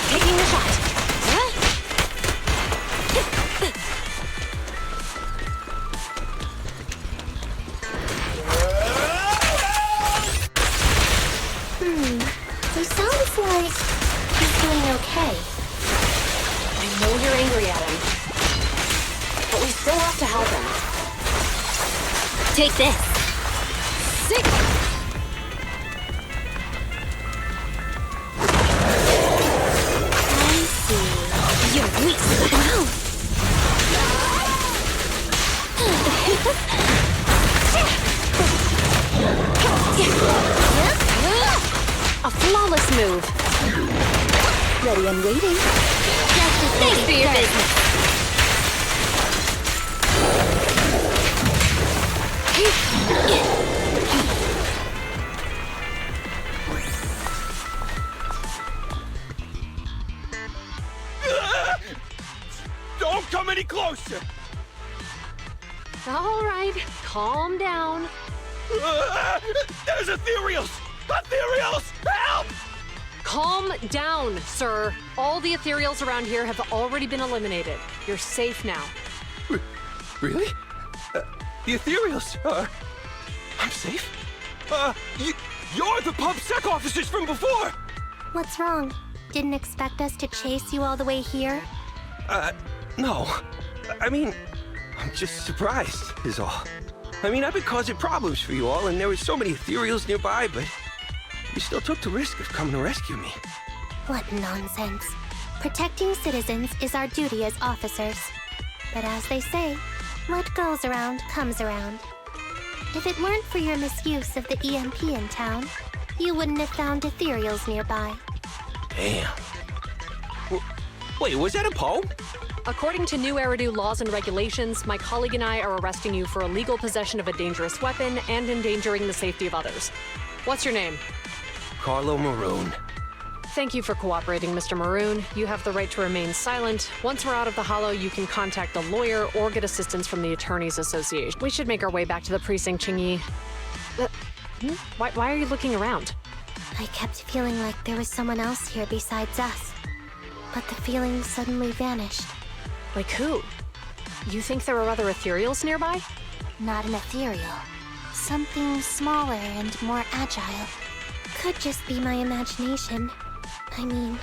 Taking the shot. He sounds like he's doing okay. I know you're angry at him, but we still have to help him. Take this. Sick! I see. You're weak. A flawless move. Ready and waiting. Thanks for your business. Don't come any closer! All right, calm down. There's ethereals! Ethereals! Help! Calm down, sir. All the ethereals around here have already been eliminated. You're safe now. Really? The ethereals are... I'm safe? You're the PubSec officers from before! What's wrong? Didn't expect us to chase you all the way here? No. I mean, I'm just surprised, is all. I mean, I've been causing problems for you all, and there were so many ethereals nearby, but you still took the risk of coming to rescue me. What nonsense. Protecting citizens is our duty as officers. But as they say, what goes around comes around. If it weren't for your misuse of the EMP in town, you wouldn't have found ethereals nearby. Damn. Wait, was that a poem? According to new Eridu laws and regulations, my colleague and I are arresting you for illegal possession of a dangerous weapon and endangering the safety of others. What's your name? Carlo Maroon. Thank you for cooperating, Mr. Maroon. You have the right to remain silent. Once we're out of the Hollow, you can contact a lawyer or get assistance from the Attorneys Association. We should make our way back to the precinct, Qingyi. Why are you looking around? I kept feeling like there was someone else here besides us. But the feeling suddenly vanished. Like who? You think there are other ethereals nearby? Not an ethereal. Something smaller and more agile. Could just be my imagination. I mean,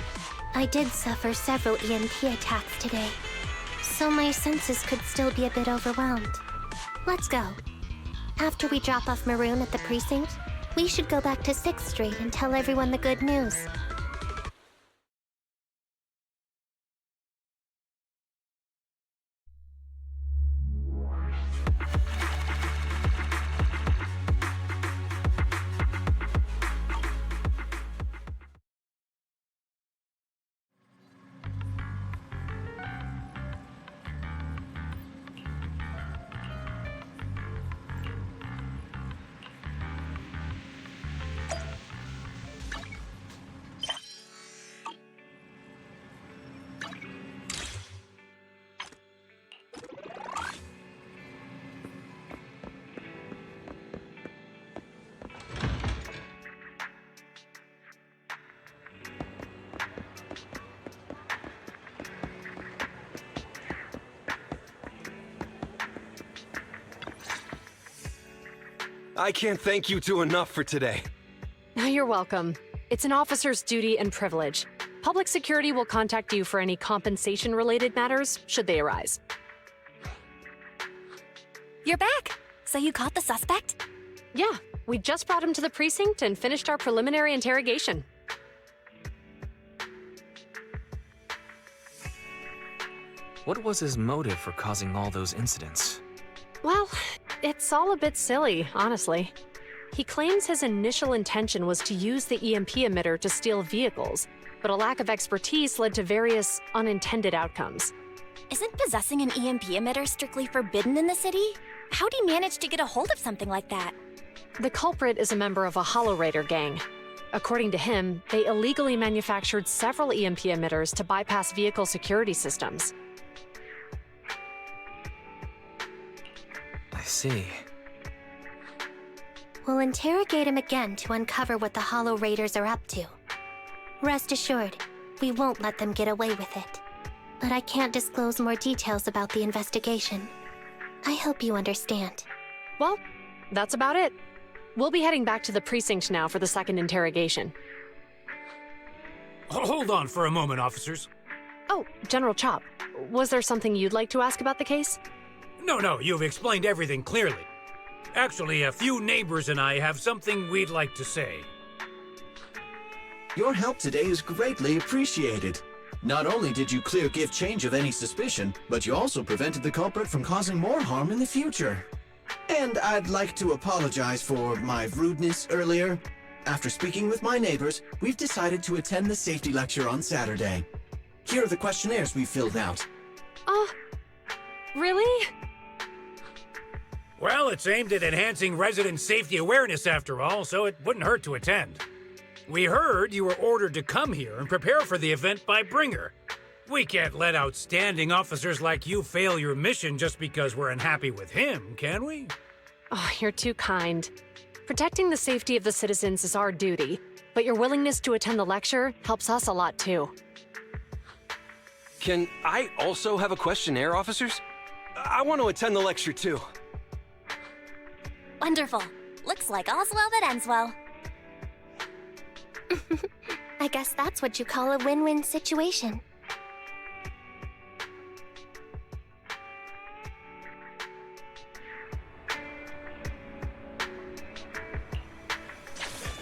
I did suffer several EMP attacks today, so my senses could still be a bit overwhelmed. Let's go. After we drop off Maroon at the precinct, we should go back to 6th Street and tell everyone the good news. I can't thank you two enough for today. You're welcome. It's an officer's duty and privilege. Public security will contact you for any compensation-related matters, should they arise. You're back! So you caught the suspect? Yeah, we just brought him to the precinct and finished our preliminary interrogation. What was his motive for causing all those incidents? Well, it's all a bit silly, honestly. He claims his initial intention was to use the EMP emitter to steal vehicles, but a lack of expertise led to various unintended outcomes. Isn't possessing an EMP emitter strictly forbidden in the city? How'd he manage to get a hold of something like that? The culprit is a member of a Hollow Raider gang. According to him, they illegally manufactured several EMP emitters to bypass vehicle security systems. I see. We'll interrogate him again to uncover what the Hollow Raiders are up to. Rest assured, we won't let them get away with it. But I can't disclose more details about the investigation. I hope you understand. Well, that's about it. We'll be heading back to the precinct now for the second interrogation. Hold on for a moment, officers. Oh, General Chop, was there something you'd like to ask about the case? No, you've explained everything clearly. Actually, a few neighbors and I have something we'd like to say. Your help today is greatly appreciated. Not only did you clear give change of any suspicion, but you also prevented the culprit from causing more harm in the future. And I'd like to apologize for my rudeness earlier. After speaking with my neighbors, we've decided to attend the safety lecture on Saturday. Here are the questionnaires we filled out. Really? Well, it's aimed at enhancing resident safety awareness after all, so it wouldn't hurt to attend. We heard you were ordered to come here and prepare for the event by Bringer. We can't let outstanding officers like you fail your mission just because we're unhappy with him, can we? Oh, you're too kind. Protecting the safety of the citizens is our duty, but your willingness to attend the lecture helps us a lot too. Can I also have a questionnaire, officers? I want to attend the lecture too. Wonderful. Looks like all's well that ends well. I guess that's what you call a win-win situation.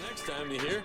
Next time you hear.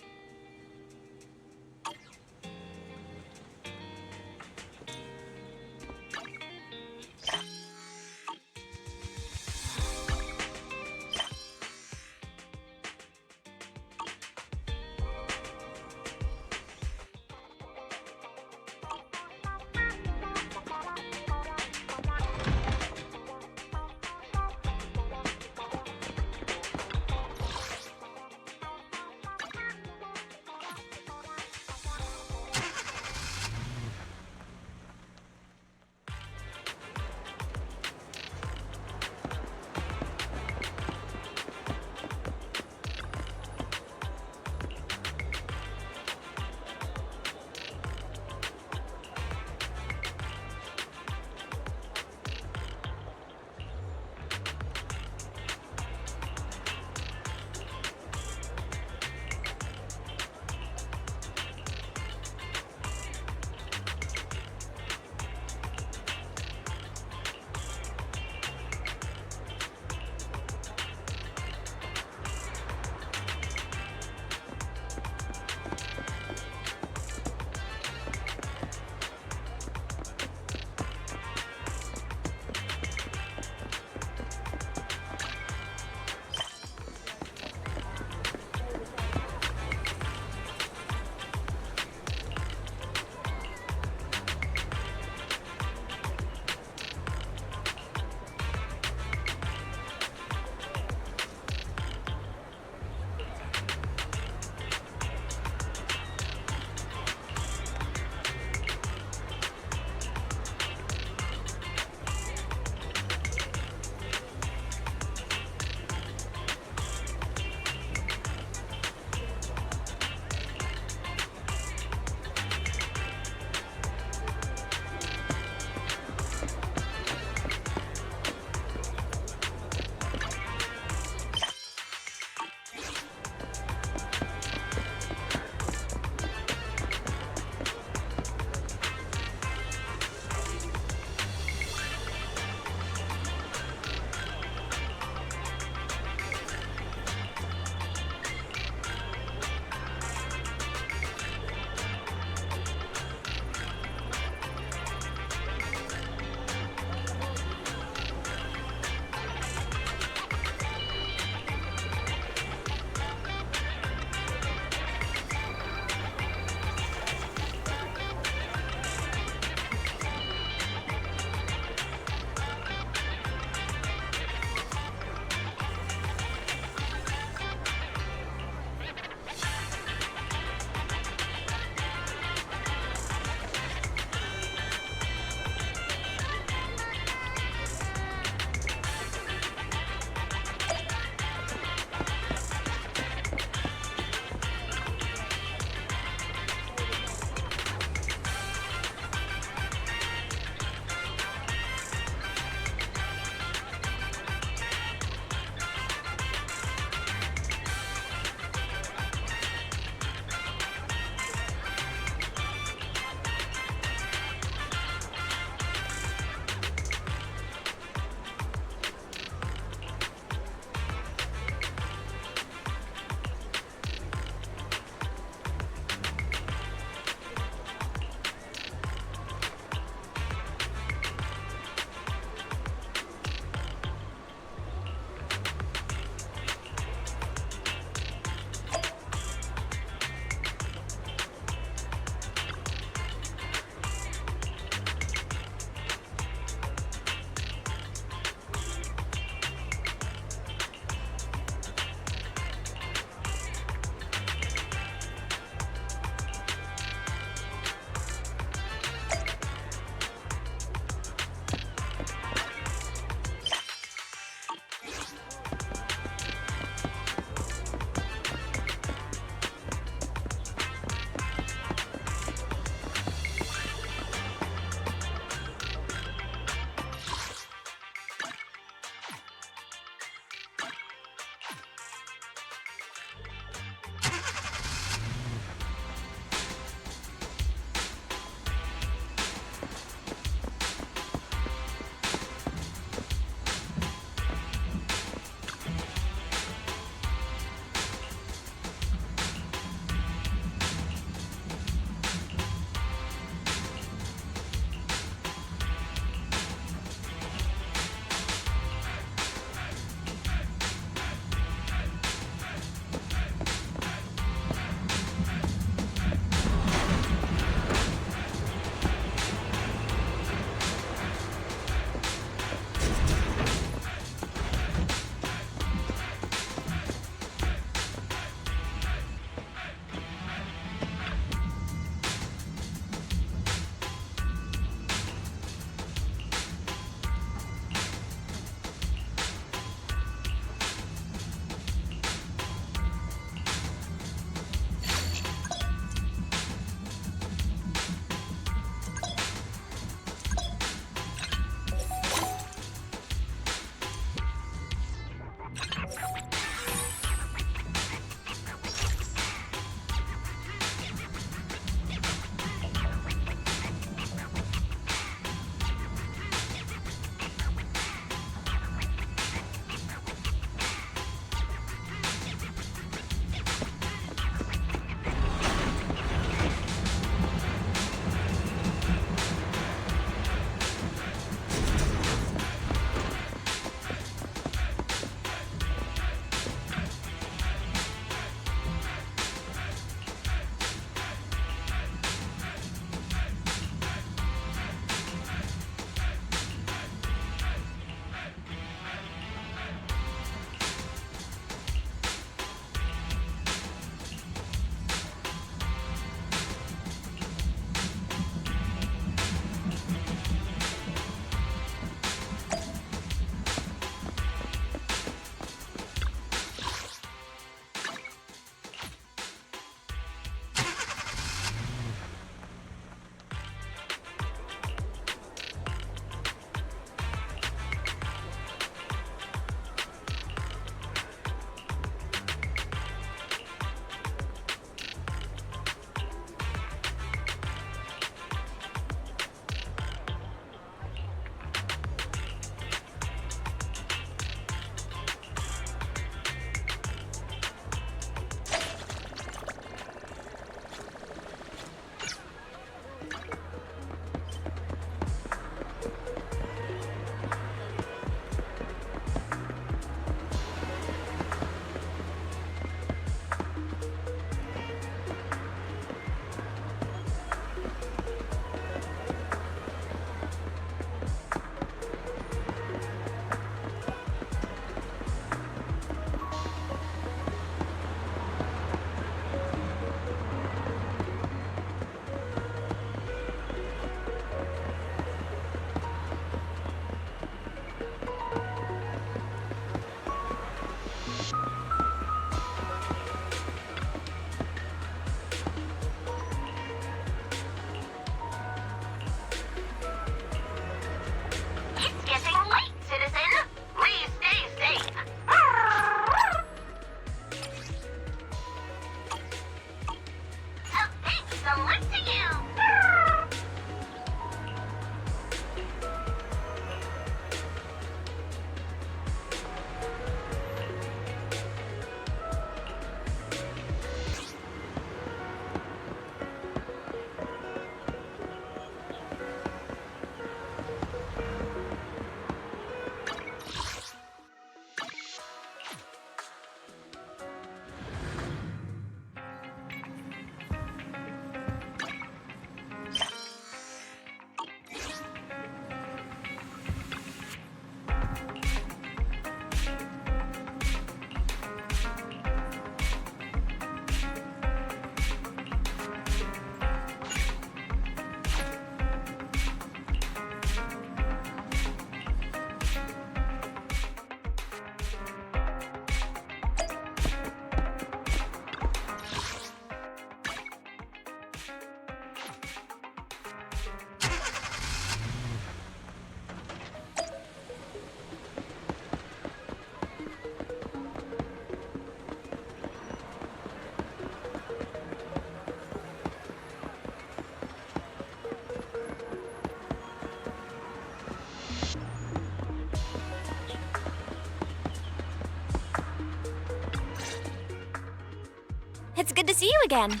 It's good to see you again.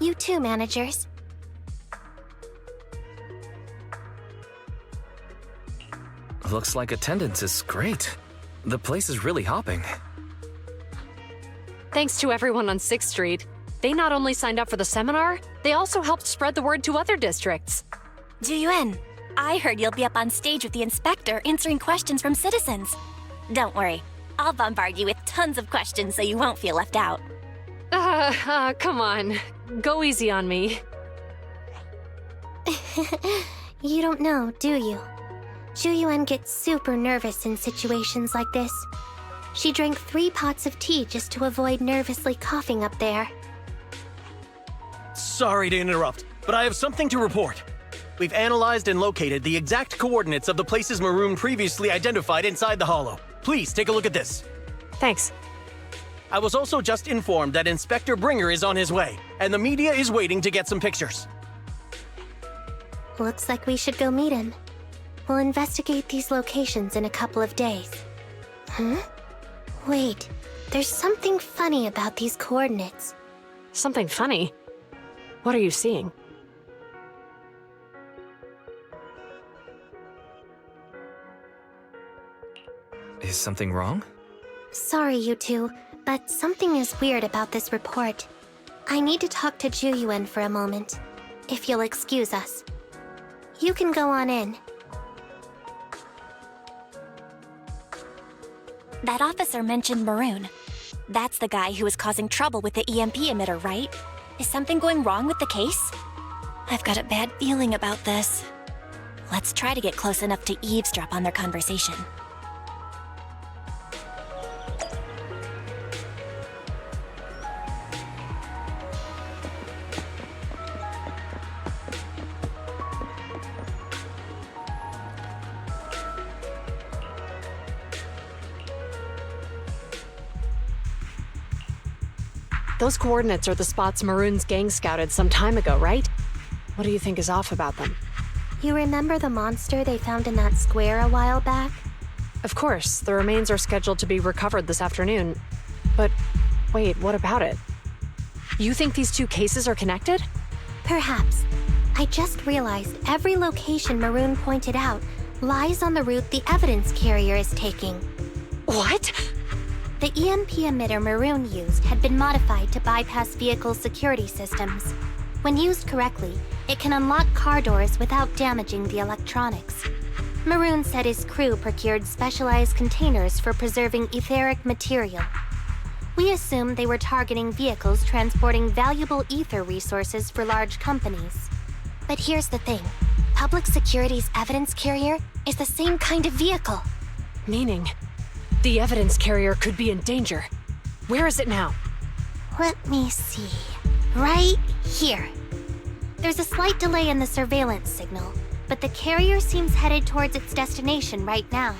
You too, managers. Looks like attendance is great. The place is really hopping. Thanks to everyone on 6th Street. They not only signed up for the seminar, they also helped spread the word to other districts. Juyuan, I heard you'll be up on stage with the inspector answering questions from citizens. Don't worry, I'll bombard you with tons of questions so you won't feel left out. Come on. Go easy on me. You don't know, do you? Juyuan gets super nervous in situations like this. She drank 3 pots of tea just to avoid nervously coughing up there. Sorry to interrupt, but I have something to report. We've analyzed and located the exact coordinates of the places Maroon previously identified inside the hollow. Please take a look at this. Thanks. I was also just informed that Inspector Bringer is on his way, and the media is waiting to get some pictures. Looks like we should go meet him. We'll investigate these locations in a couple of days. Huh? Wait, there's something funny about these coordinates. Something funny? What are you seeing? Is something wrong? Sorry, you two, but something is weird about this report. I need to talk to Juyuan for a moment, if you'll excuse us. You can go on in. That officer mentioned Maroon. That's the guy who was causing trouble with the EMP emitter, right? Is something going wrong with the case? I've got a bad feeling about this. Let's try to get close enough to eavesdrop on their conversation. Those coordinates are the spots Maroon's gang scouted some time ago, right? What do you think is off about them? You remember the monster they found in that square a while back? Of course, the remains are scheduled to be recovered this afternoon. But wait, what about it? You think these 2 cases are connected? Perhaps. I just realized every location Maroon pointed out lies on the route the evidence carrier is taking. What? The EMP emitter Maroon used had been modified to bypass vehicle security systems. When used correctly, it can unlock car doors without damaging the electronics. Maroon said his crew procured specialized containers for preserving etheric material. We assumed they were targeting vehicles transporting valuable ether resources for large companies. But here's the thing. Public Security's evidence carrier is the same kind of vehicle. Meaning, the evidence carrier could be in danger. Where is it now? Let me see. Right here. There's a slight delay in the surveillance signal, but the carrier seems headed towards its destination right now.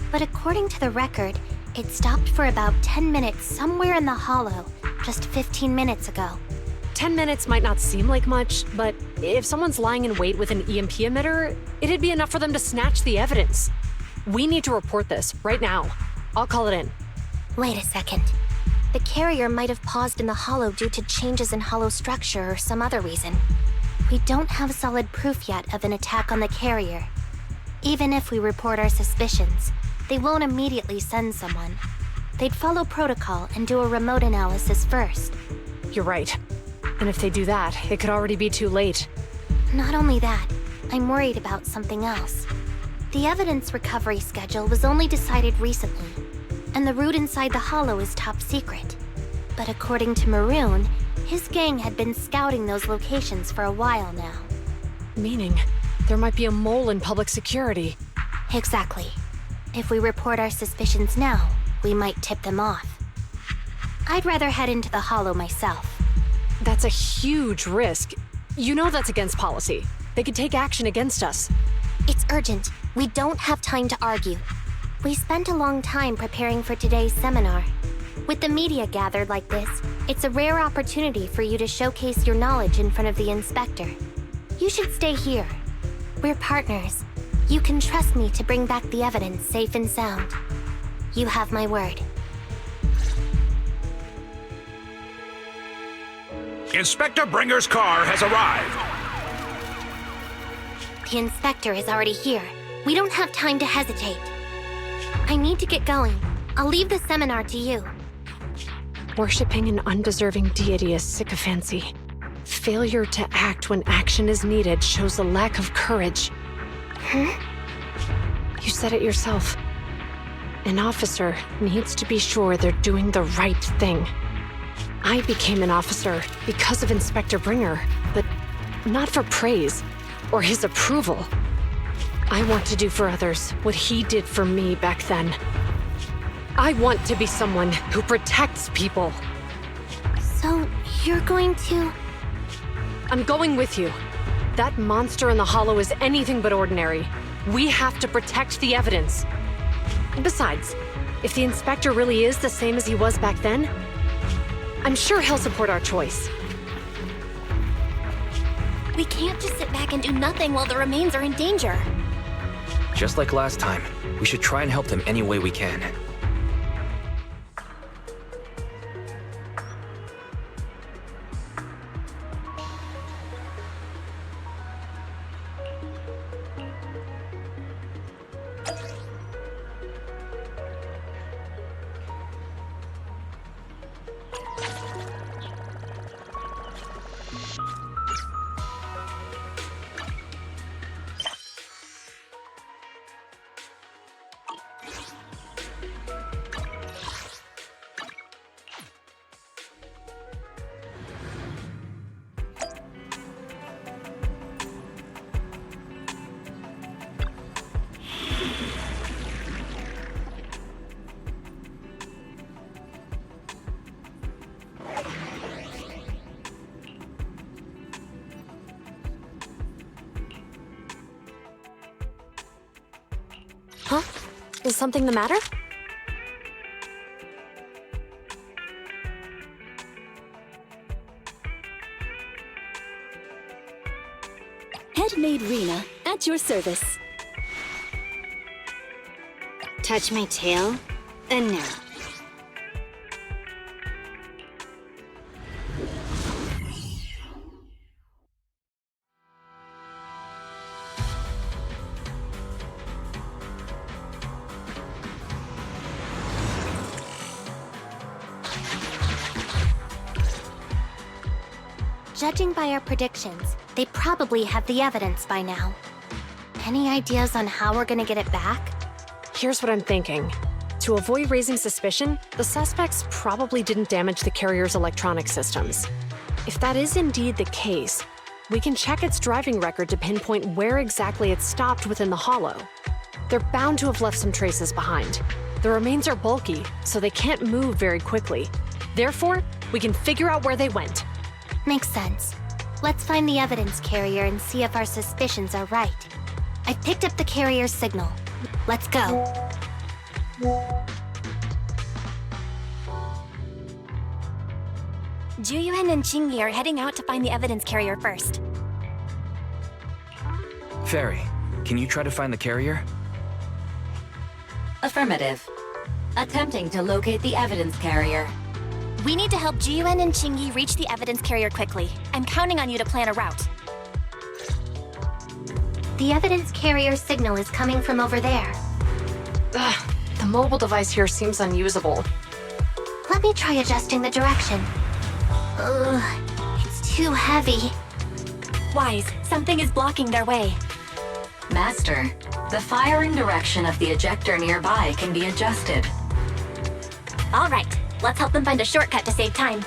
But according to the record, it stopped for about 10 minutes somewhere in the hollow, just 15 minutes ago. 10 minutes might not seem like much, but if someone's lying in wait with an EMP emitter, it'd be enough for them to snatch the evidence. We need to report this right now. I'll call it in. Wait a second. The carrier might have paused in the hollow due to changes in hollow structure or some other reason. We don't have solid proof yet of an attack on the carrier. Even if we report our suspicions, they won't immediately send someone. They'd follow protocol and do a remote analysis first. You're right. And if they do that, it could already be too late. Not only that, I'm worried about something else. The evidence recovery schedule was only decided recently, and the route inside the hollow is top secret. But according to Maroon, his gang had been scouting those locations for a while now. Meaning, there might be a mole in public security. Exactly. If we report our suspicions now, we might tip them off. I'd rather head into the hollow myself. That's a huge risk. You know that's against policy. They could take action against us. It's urgent. We don't have time to argue. We spent a long time preparing for today's seminar. With the media gathered like this, it's a rare opportunity for you to showcase your knowledge in front of the inspector. You should stay here. We're partners. You can trust me to bring back the evidence safe and sound. You have my word. Inspector Bringer's car has arrived. The inspector is already here. We don't have time to hesitate. I need to get going. I'll leave the seminar to you. Worshipping an undeserving deity is sycophancy. Failure to act when action is needed shows a lack of courage. Huh? You said it yourself. An officer needs to be sure they're doing the right thing. I became an officer because of Inspector Bringer, but not for praise or his approval. I want to do for others what he did for me back then. I want to be someone who protects people. So, you're going to... I'm going with you. That monster in the hollow is anything but ordinary. We have to protect the evidence. Besides, if the inspector really is the same as he was back then, I'm sure he'll support our choice. We can't just sit back and do nothing while the remains are in danger. Just like last time, we should try and help them any way we can. Huh? Is something the matter? Headmaid Rena, at your service. Touch my tail? No. Judging by our predictions, they probably have the evidence by now. Any ideas on how we're gonna get it back? Here's what I'm thinking. To avoid raising suspicion, the suspects probably didn't damage the carrier's electronic systems. If that is indeed the case, we can check its driving record to pinpoint where exactly it stopped within the hollow. They're bound to have left some traces behind. The remains are bulky, so they can't move very quickly. Therefore, we can figure out where they went. Makes sense. Let's find the evidence carrier and see if our suspicions are right. I picked up the carrier's signal. Let's go. Juyuan and Qingyi are heading out to find the evidence carrier first. Fairy, can you try to find the carrier? Affirmative. Attempting to locate the evidence carrier. We need to help Juyuan and Qingyi reach the evidence carrier quickly. I'm counting on you to plan a route. The evidence carrier signal is coming from over there. Ugh, the mobile device here seems unusable. Let me try adjusting the direction. Ugh, it's too heavy. Wise, something is blocking their way. Master, the firing direction of the ejector nearby can be adjusted. All right, let's help them find a shortcut to save time.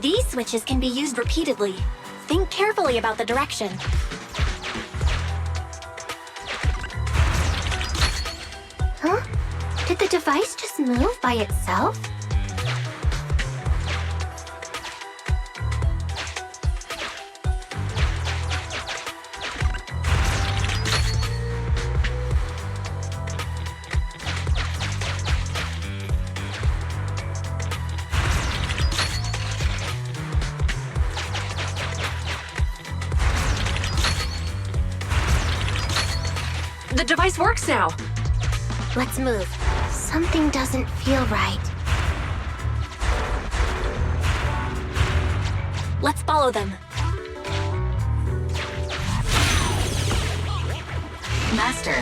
These switches can be used repeatedly. Think carefully about the direction. Huh? Did the device just move by itself? this works now. Let's move. Something doesn't feel right. Let's follow them. Master,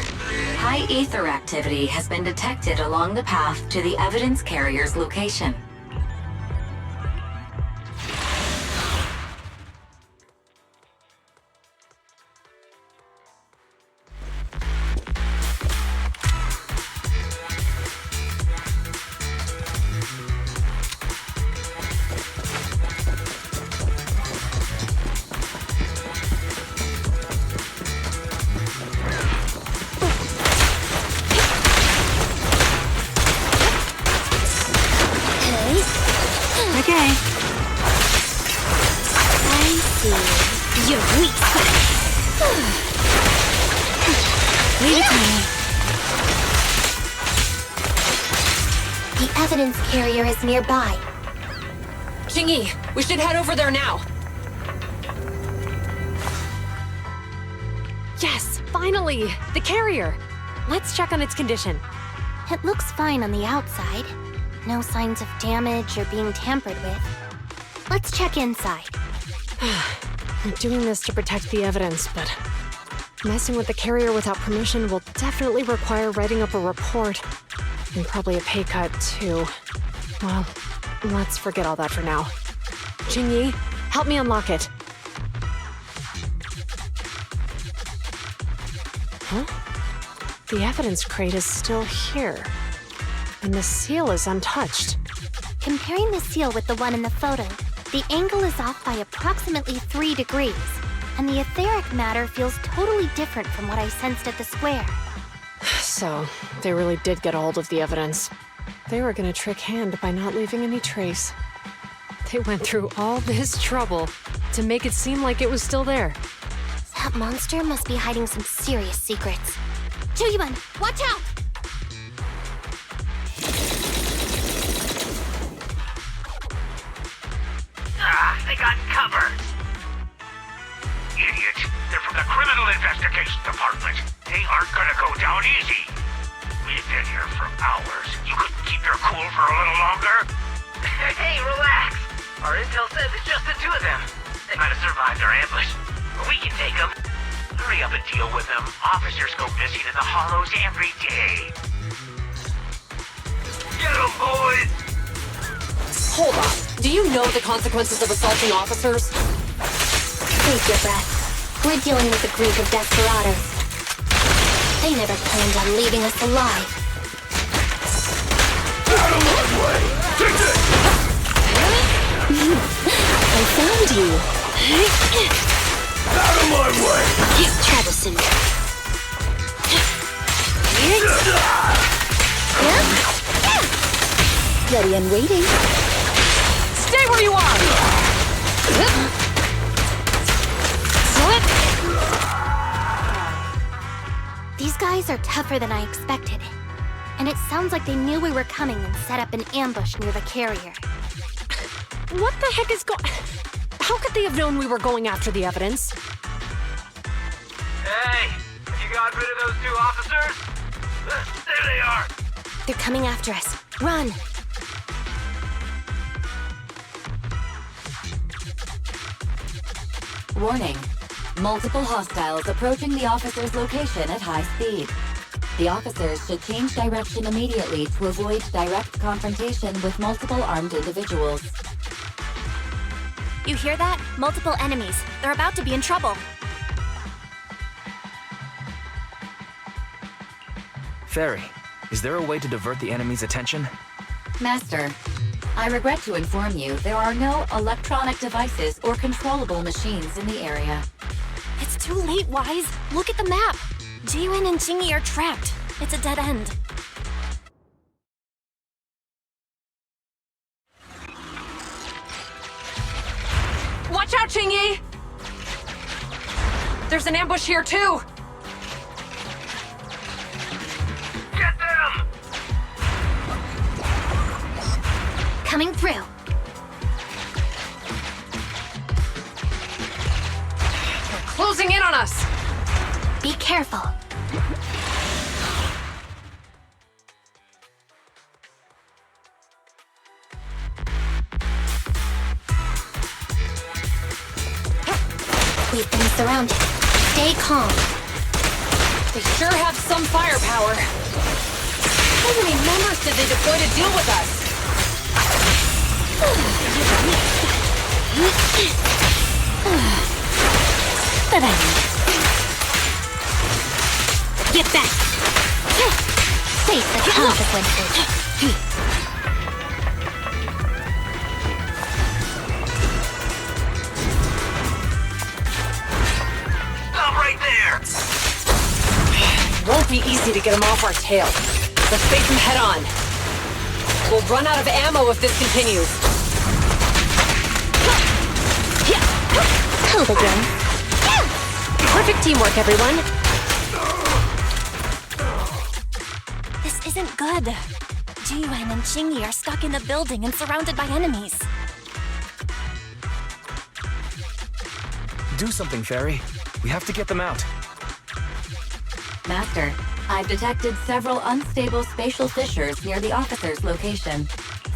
high ether activity has been detected along the path to the evidence carrier's location. Okay. I see. You're weak. Leave it to me. The evidence carrier is nearby. Jingyi, we should head over there now. Yes, finally! The carrier! Let's check on its condition. It looks fine on the outside. No signs of damage or being tampered with. Let's check inside. We're doing this to protect the evidence, but messing with the carrier without permission will definitely require writing up a report. And probably a pay cut, too. Well, let's forget all that for now. Jingyi, help me unlock it. Huh? The evidence crate is still here. And the seal is untouched. Comparing the seal with the one in the photo, the angle is off by approximately 3 degrees, and the etheric matter feels totally different from what I sensed at the square. So, they really did get a hold of the evidence. They were gonna trick Hand by not leaving any trace. They went through all this trouble to make it seem like it was still there. That monster must be hiding some serious secrets. Juyuan, watch out! They got cover. Idiots. They're from the Criminal Investigation Department. They aren't gonna go down easy. We've been here for hours. You couldn't keep your cool for a little longer? Hey, relax. Our intel says it's just the two of them. They might have survived our ambush. But we can take them. Hurry up and deal with them. Officers go missing in the hollows every day. Get them, boys! Hold on. Do you know the consequences of assaulting officers? Take your breath. We're dealing with a group of desperados. They never planned on leaving us alive. Out of my way! Take it! I found you. Out of my way! Troublesome. Ready and waiting. Stay where you are! These guys are tougher than I expected. And it sounds like they knew we were coming and set up an ambush near the carrier. What the heck is How could they have known we were going after the evidence? Hey, have you got rid of those two officers? There they are! They're coming after us. Run! Warning. Multiple hostiles approaching the officer's location at high speed. The officers should change direction immediately to avoid direct confrontation with multiple armed individuals. You hear that? Multiple enemies. They're about to be in trouble. Fairy, is there a way to divert the enemy's attention? Master, I regret to inform you there are no electronic devices or controllable machines in the area. It's too late, Wise. Look at the map. Jiwin and Jingyi are trapped. It's a dead end. Watch out, Jingyi! There's an ambush here, too! Get them! Coming through. They're closing in on us! Be careful. We've been surrounded. Stay calm. They sure have some firepower. How many members did they deploy to deal with us? Get back! Face the consequences. Stop right there! Won't be easy to get them off our tail. Let's face them head on. We'll run out of ammo if this continues. Hold again. Perfect teamwork, everyone. This isn't good. Jiyuan and Qingyi are stuck in the building and surrounded by enemies. Do something, Fairy. We have to get them out. Master, I've detected several unstable spatial fissures near the officer's location.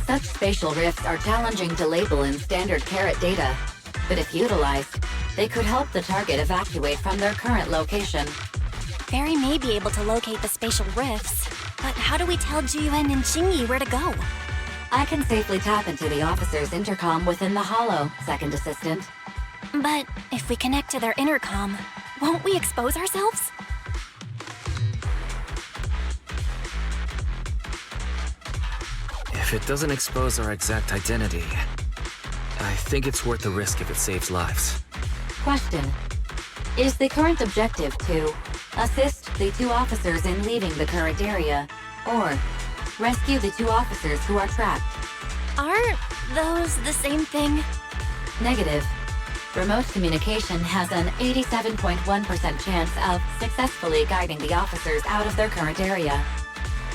Such spatial rifts are challenging to label in standard carat data, but if utilized, they could help the target evacuate from their current location. Fairy may be able to locate the spatial rifts, but how do we tell Jiyuan and Qingyi where to go? I can safely tap into the officer's intercom within the hollow, Second Assistant. But if we connect to their intercom, won't we expose ourselves? If it doesn't expose our exact identity, I think it's worth the risk if it saves lives. Question. Is the current objective to assist the two officers in leaving the current area, or rescue the two officers who are trapped? Aren't those the same thing? Negative. Remote communication has an 87.1% chance of successfully guiding the officers out of their current area.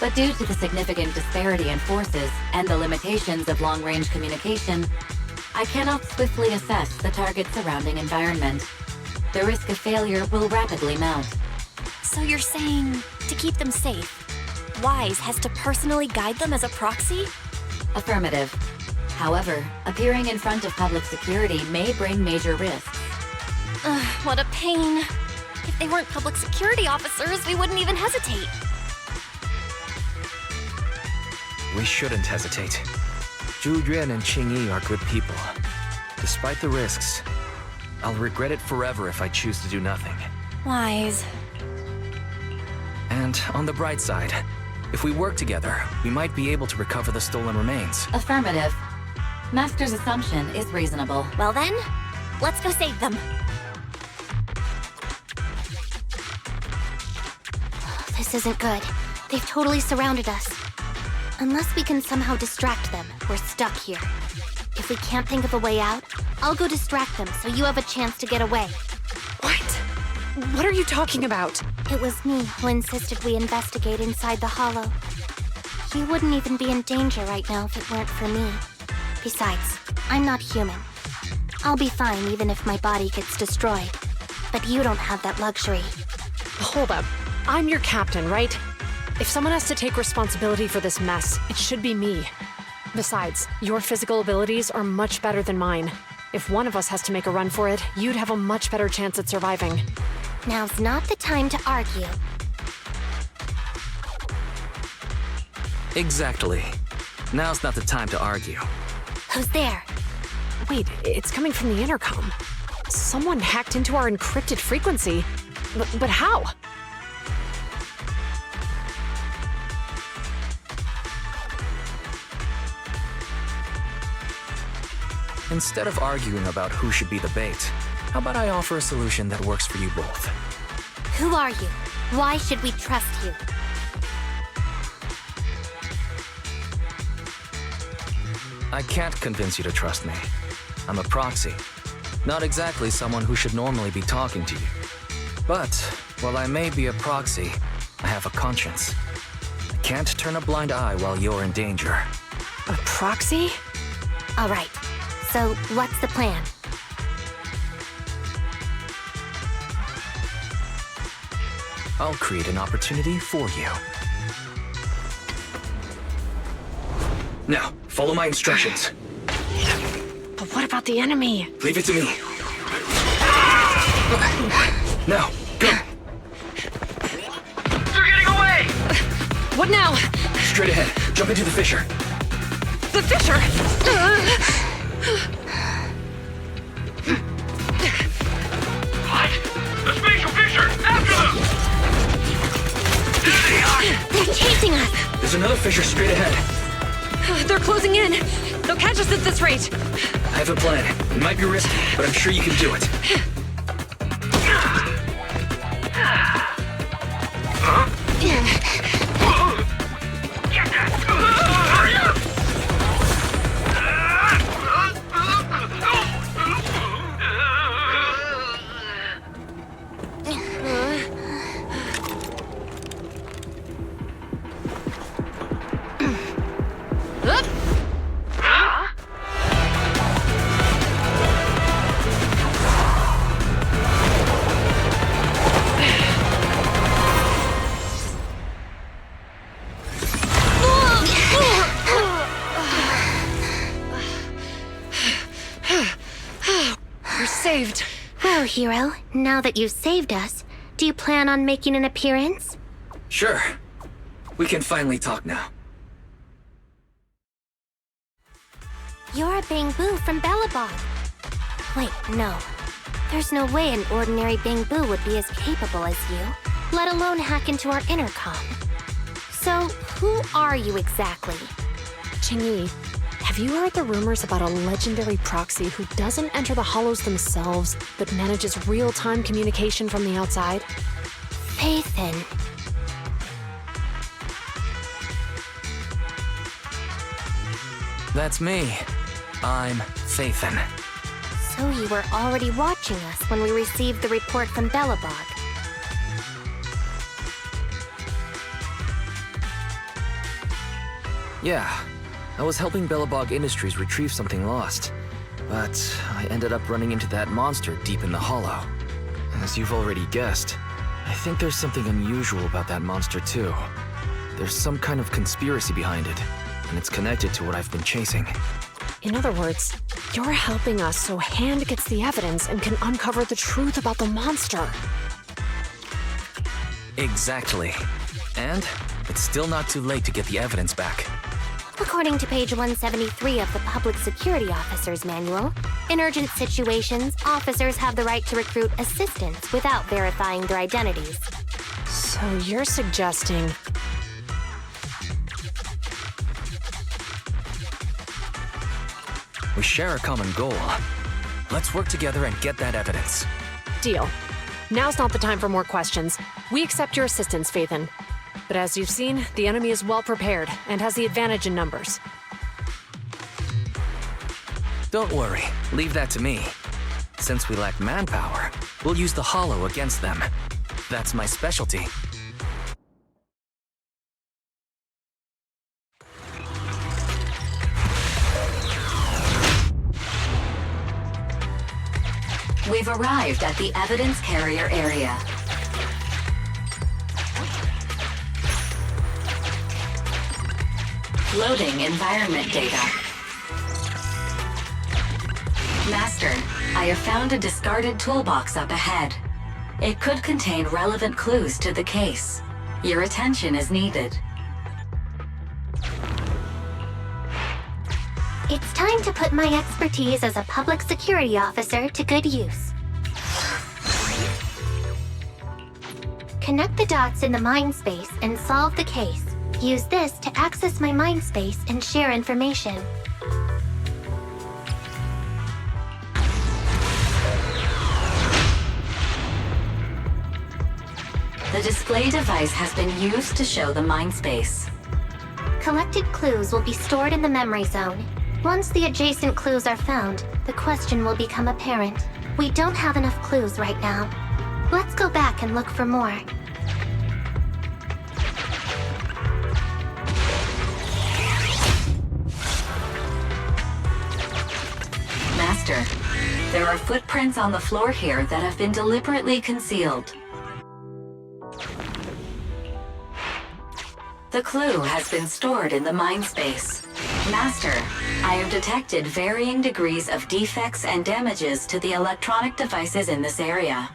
But due to the significant disparity in forces and the limitations of long-range communication, I cannot swiftly assess the target's surrounding environment. The risk of failure will rapidly mount. So you're saying, to keep them safe, Wise has to personally guide them as a proxy? Affirmative. However, appearing in front of public security may bring major risks. What a pain. If they weren't public security officers, we wouldn't even hesitate. We shouldn't hesitate. Zhu Yuan and Qingyi are good people. Despite the risks, I'll regret it forever if I choose to do nothing. Wise. And on the bright side, if we work together, we might be able to recover the stolen remains. Affirmative. Master's assumption is reasonable. Well then, let's go save them. This isn't good. They've totally surrounded us. Unless we can somehow distract them, we're stuck here. If we can't think of a way out, I'll go distract them so you have a chance to get away. What? What are you talking about? It was me who insisted we investigate inside the hollow. You wouldn't even be in danger right now if it weren't for me. Besides, I'm not human. I'll be fine even if my body gets destroyed. But you don't have that luxury. Hold up. I'm your captain, right? If someone has to take responsibility for this mess, it should be me. Besides, your physical abilities are much better than mine. If one of us has to make a run for it, you'd have a much better chance at surviving. Now's not the time to argue. Exactly. Now's not the time to argue. Who's there? Wait, it's coming from the intercom. Someone hacked into our encrypted frequency. But how? Instead of arguing about who should be the bait, how about I offer a solution that works for you both? Who are you? Why should we trust you? I can't convince you to trust me. I'm a proxy. Not exactly someone who should normally be talking to you. But, while I may be a proxy, I have a conscience. I can't turn a blind eye while you're in danger. A proxy? All right. So, what's the plan? I'll create an opportunity for you. Now, follow my instructions. But what about the enemy? Leave it to me. Now, go! They're getting away! What now? Straight ahead. Jump into the fissure. The fissure! What? The spatial fissure! After them! There they are! They're chasing us! There's another fissure straight ahead. They're closing in. They'll catch us at this rate. I have a plan. It might be risky, but I'm sure you can do it. Huh? Get that! Hurry up! We're saved. Well, hero, now that you've saved us, do you plan on making an appearance? Sure. We can finally talk now. You're a Bangbu from Bellabog. Wait, no. There's no way an ordinary Bangbu would be as capable as you, let alone hack into our intercom. So, who are you exactly? Qingyi, have you heard the rumors about a legendary proxy who doesn't enter the hollows themselves, but manages real-time communication from the outside? Phaethon. That's me. I'm Phaethon. So you were already watching us when we received the report from Bellabog. Yeah. I was helping Bellabog Industries retrieve something lost. But I ended up running into that monster deep in the hollow. As you've already guessed, I think there's something unusual about that monster too. There's some kind of conspiracy behind it, and it's connected to what I've been chasing. In other words, you're helping us so Hand gets the evidence and can uncover the truth about the monster. Exactly. And it's still not too late to get the evidence back. According to page 173 of the Public Security Officer's Manual, in urgent situations, officers have the right to recruit assistants without verifying their identities. So you're suggesting... We share a common goal. Let's work together and get that evidence. Deal. Now's not the time for more questions. We accept your assistance, Phaethon. But as you've seen, the enemy is well prepared and has the advantage in numbers. Don't worry, leave that to me. Since we lack manpower, we'll use the hollow against them. That's my specialty. We've arrived at the evidence carrier area. Loading environment data. Master, I have found a discarded toolbox up ahead. It could contain relevant clues to the case. Your attention is needed. It's time to put my expertise as a public security officer to good use. Connect the dots in the mind space and solve the case. Use this to access my mind space and share information. The display device has been used to show the mind space. Collected clues will be stored in the memory zone. Once the adjacent clues are found, the question will become apparent. We don't have enough clues right now. Let's go back and look for more. Master, there are footprints on the floor here that have been deliberately concealed. The clue has been stored in the mind space. Master, I have detected varying degrees of defects and damages to the electronic devices in this area.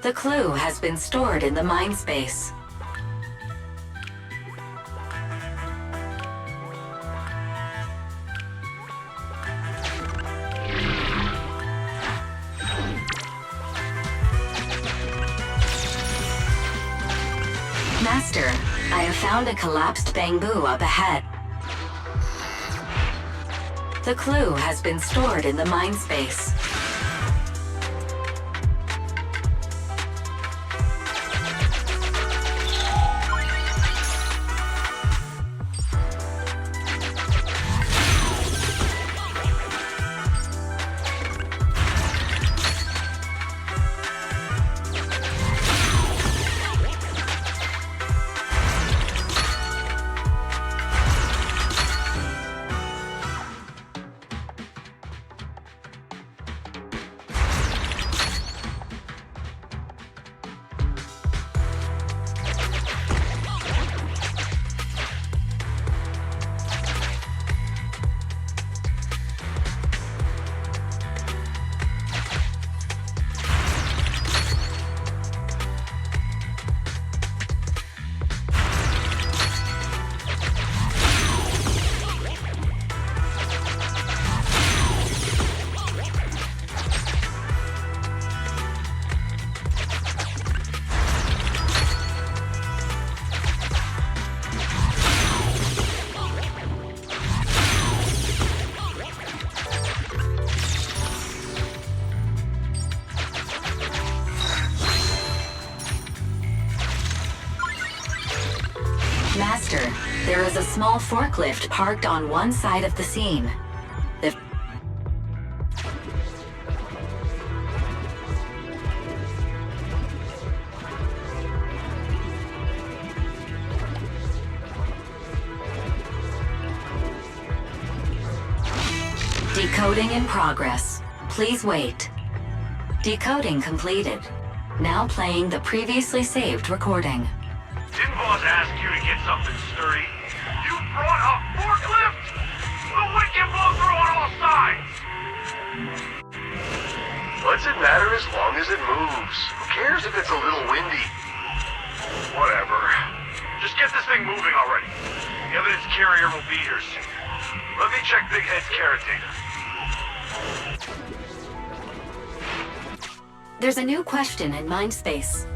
The clue has been stored in the mind space. Master, I have found a collapsed bamboo up ahead. The clue has been stored in the mind space. Master, there is a small forklift parked on one side of the scene. The Decoding in progress. Please wait. Decoding completed. Now playing the previously saved recording. Didn't boss ask you to get something sturdy? You brought a forklift? The wind can blow through on all sides! What's it matter as long as it moves? Who cares if it's a little windy? Whatever. Just get this thing moving already. The evidence carrier will be here soon. Let me check Big Head's caretaker. There's a new question in Mindspace.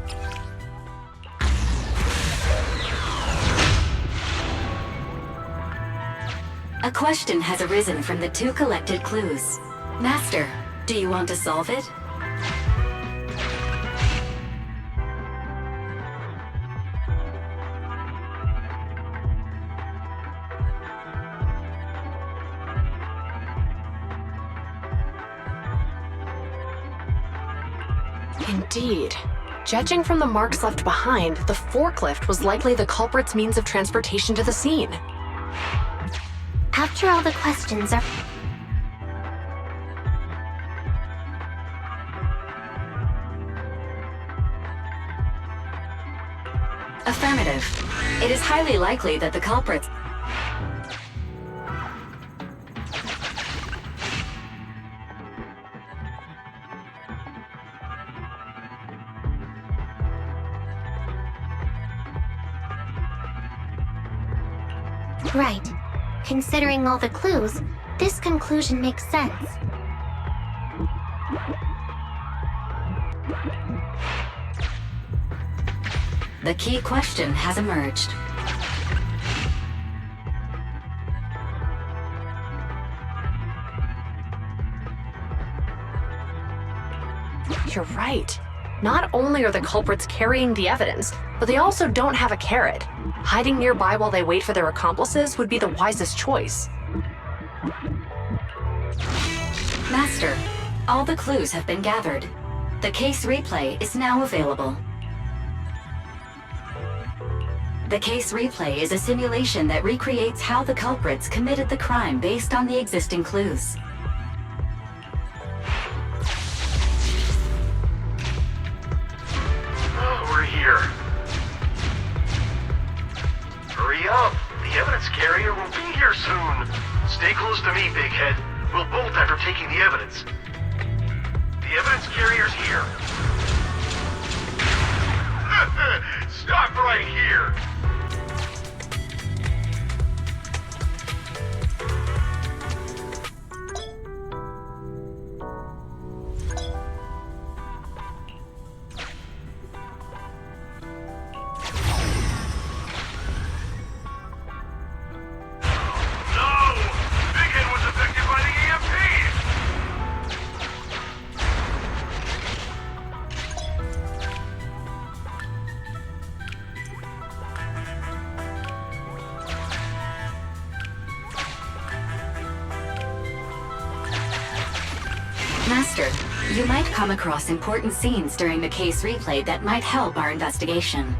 A question has arisen from the two collected clues. Master, do you want to solve it? Indeed. Judging from the marks left behind, the forklift was likely the culprit's means of transportation to the scene. After all the questions are... Affirmative. It is highly likely that the culprits... Right. Considering all the clues, this conclusion makes sense. The key question has emerged. You're right. Not only are the culprits carrying the evidence, but they also don't have a carrot. Hiding nearby while they wait for their accomplices would be the wisest choice. Master, all the clues have been gathered. The case replay is now available. The case replay is a simulation that recreates how the culprits committed the crime based on the existing clues. We're here. Hurry up! The evidence carrier will be here soon. Stay close to me, Big Head. We'll bolt after taking the evidence. The evidence carrier's here. right here. Master, you might come across important scenes during the case replay that might help our investigation.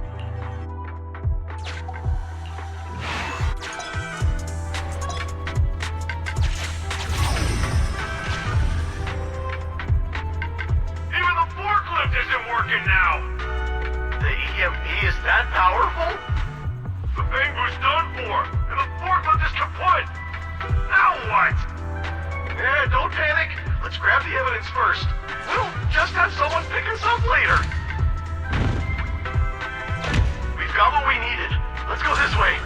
Even the forklift isn't working now! The EMP is that powerful? The Bangu's done for, and the forklift is kaput! Now what? Yeah, don't panic. Let's grab the evidence first. We'll just have someone pick us up later. We've got what we needed. Let's go this way.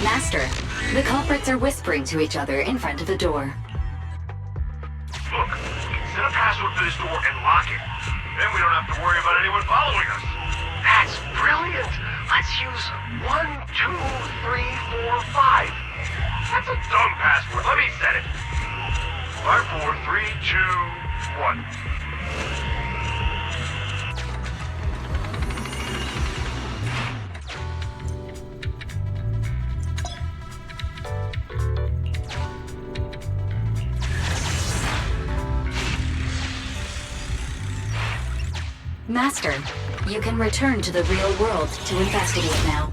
Master, the culprits are whispering to each other in front of the door. Look, set a password for this door and lock it. Then we don't have to worry about anyone following us. That's brilliant. Let's use 1, 2, 3, 4, 5. That's a dumb password. Let me set it. 5, 4, 3, 2, 1. Master, you can return to the real world to investigate now.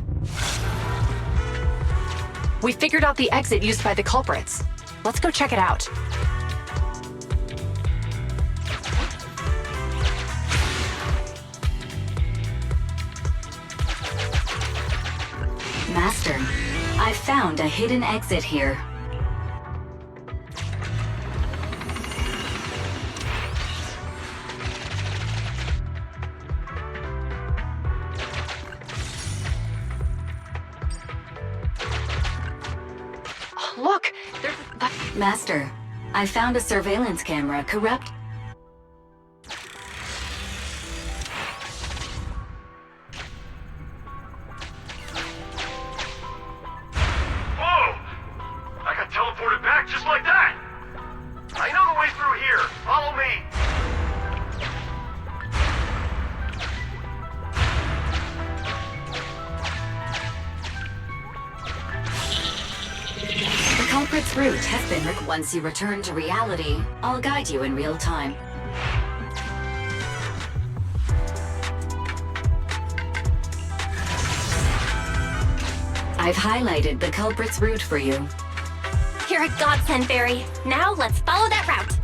We figured out the exit used by the culprits. Let's go check it out. Master, I've found a hidden exit here. Look! There's Master, I found a surveillance camera corrupt. Whoa! I got teleported back just like that! I know the way through here. Follow me. The culprit's route has been once you return to reality, I'll guide you in real time. I've highlighted the culprit's route for you. You're a godsend, Barry. Now let's follow that route.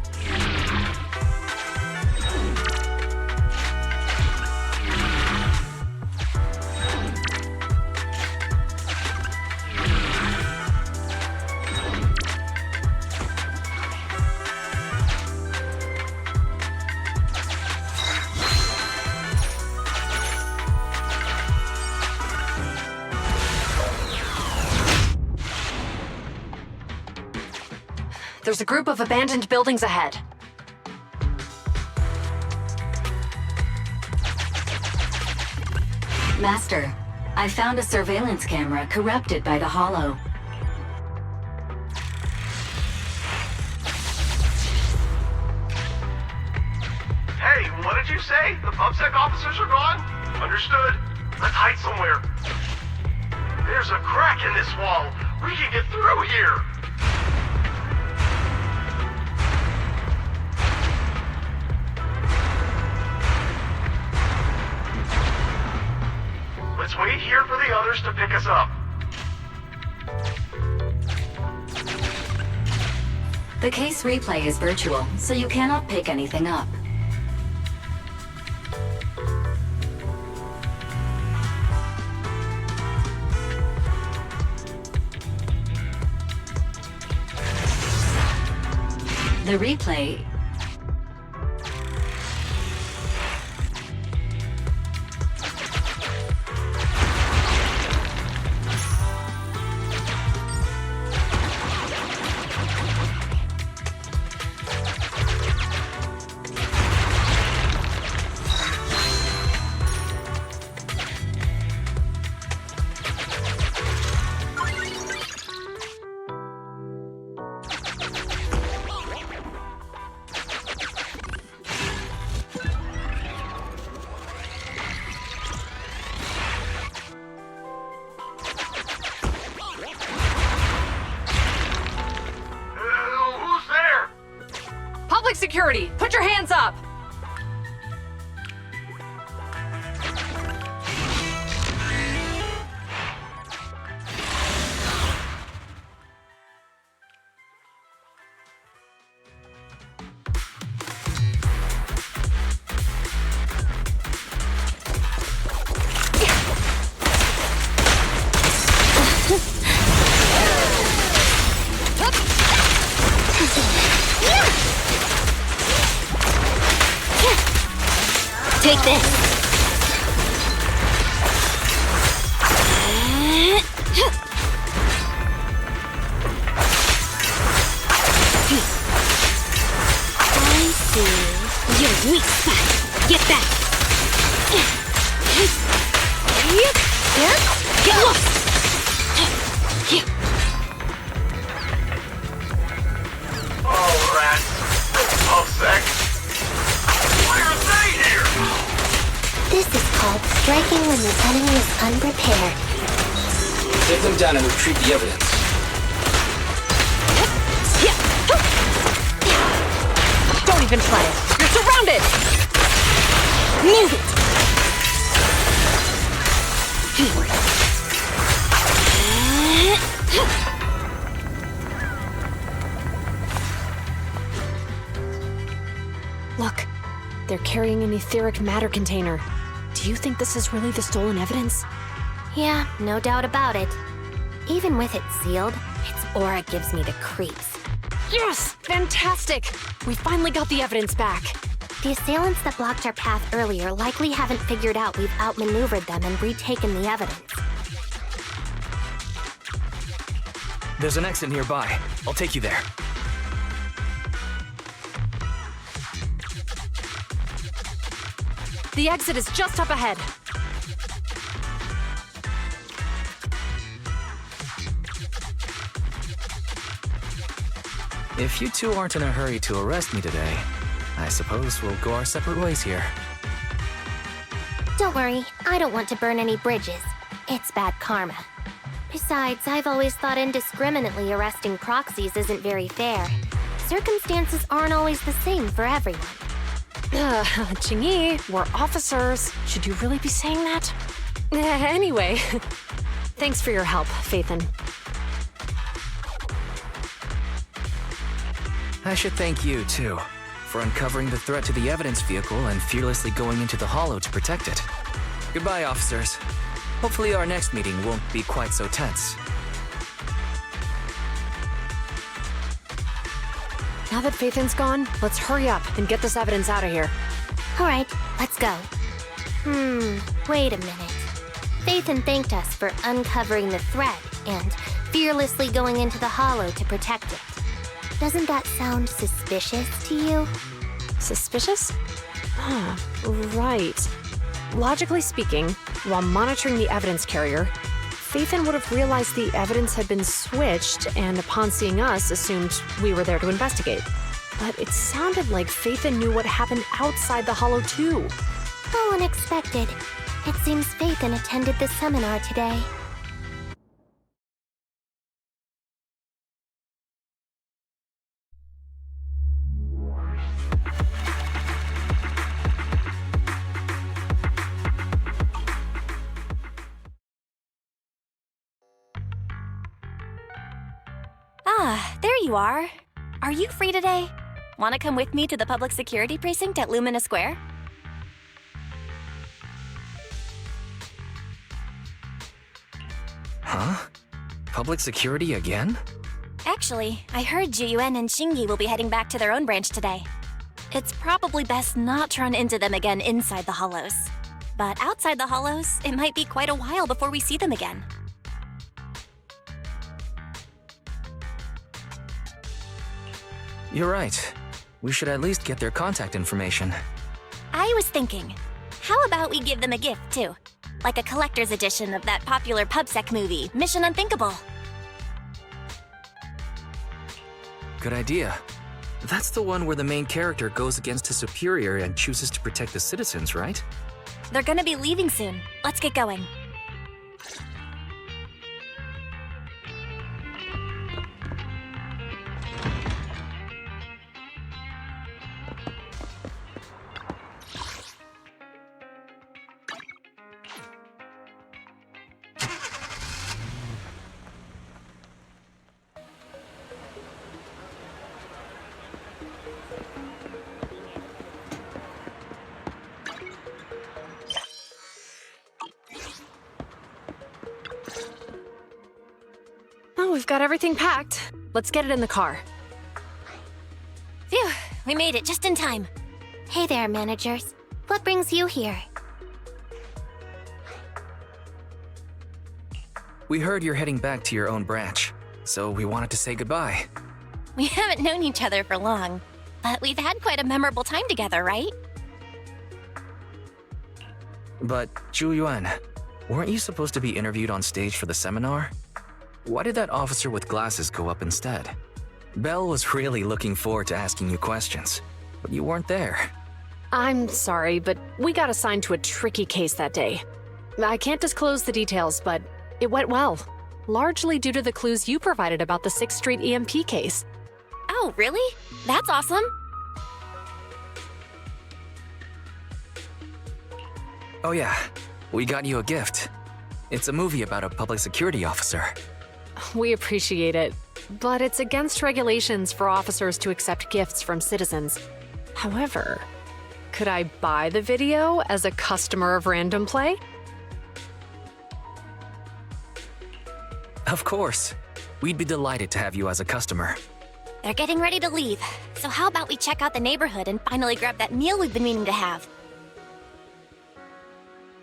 There's a group of abandoned buildings ahead. Master, I found a surveillance camera corrupted by the Hollow. Hey, what did you say? The PubSec officers are gone? Understood. Let's hide somewhere. There's a crack in this wall. We can get through here. Let's wait here for the others to pick us up. The case replay is virtual, so you cannot pick anything up. The replay. Who's there? Public security, put your hands up! Take this. I see your weak spot. Get back. Get lost. Oh, rats. This pubsec. Why are they here? This is called striking when the enemy is unprepared. Take them down and retrieve the evidence. Don't even try it. You're surrounded! Move it. Look, they're carrying an etheric matter container. Do you think this is really the stolen evidence? Yeah, no doubt about it. Even with it sealed, its aura gives me the creeps. Yes! Fantastic! We finally got the evidence back. The assailants that blocked our path earlier likely haven't figured out we've outmaneuvered them and retaken the evidence. There's an exit nearby. I'll take you there. The exit is just up ahead. If you two aren't in a hurry to arrest me today, I suppose we'll go our separate ways here. Don't worry, I don't want to burn any bridges. It's bad karma. Besides, I've always thought indiscriminately arresting proxies isn't very fair. Circumstances aren't always the same for everyone. Qingyi, we're officers. Should you really be saying that? Anyway, thanks for your help, Phaethon. I should thank you, too, for uncovering the threat to the evidence vehicle and fearlessly going into the Hollow to protect it. Goodbye, officers. Hopefully our next meeting won't be quite so tense. Now that Phaethon's gone, let's hurry up and get this evidence out of here. All right, let's go. Wait a minute. Phaethon thanked us for uncovering the threat and fearlessly going into the Hollow to protect it. Doesn't that sound suspicious to you? Suspicious? Right. Logically speaking, while monitoring the evidence carrier, Phaethon would have realized the evidence had been switched and upon seeing us assumed we were there to investigate. But it sounded like Phaethon knew what happened outside the Hollow too. How unexpected. It seems Phaethon attended the seminar today. Ah, there you are. Are you free today? Want to come with me to the public security precinct at Lumina Square? Huh? Public security again? Actually, I heard Juyuan and Shingi will be heading back to their own branch today. It's probably best not to run into them again inside the hollows. But outside the hollows, it might be quite a while before we see them again. You're right. We should at least get their contact information. I was thinking, how about we give them a gift, too? Like a collector's edition of that popular PubSec movie, Mission Unthinkable. Good idea. That's the one where the main character goes against his superior and chooses to protect the citizens, right? They're gonna be leaving soon. Let's get going. Oh, we've got everything packed. Let's get it in the car. Phew, we made it just in time. Hey there, managers. What brings you here? We heard you're heading back to your own branch, so we wanted to say goodbye. We haven't known each other for long, but we've had quite a memorable time together, right? But, Juyuan, weren't you supposed to be interviewed on stage for the seminar? Why did that officer with glasses go up instead? Belle was really looking forward to asking you questions, but you weren't there. I'm sorry, but we got assigned to a tricky case that day. I can't disclose the details, but it went well. Largely due to the clues you provided about the 6th Street EMP case. Oh, really? That's awesome. Oh yeah, we got you a gift. It's a movie about a public security officer. We appreciate it, but it's against regulations for officers to accept gifts from citizens. However, could I buy the video as a customer of Random Play? Of course. We'd be delighted to have you as a customer. They're getting ready to leave, so how about we check out the neighborhood and finally grab that meal we've been meaning to have?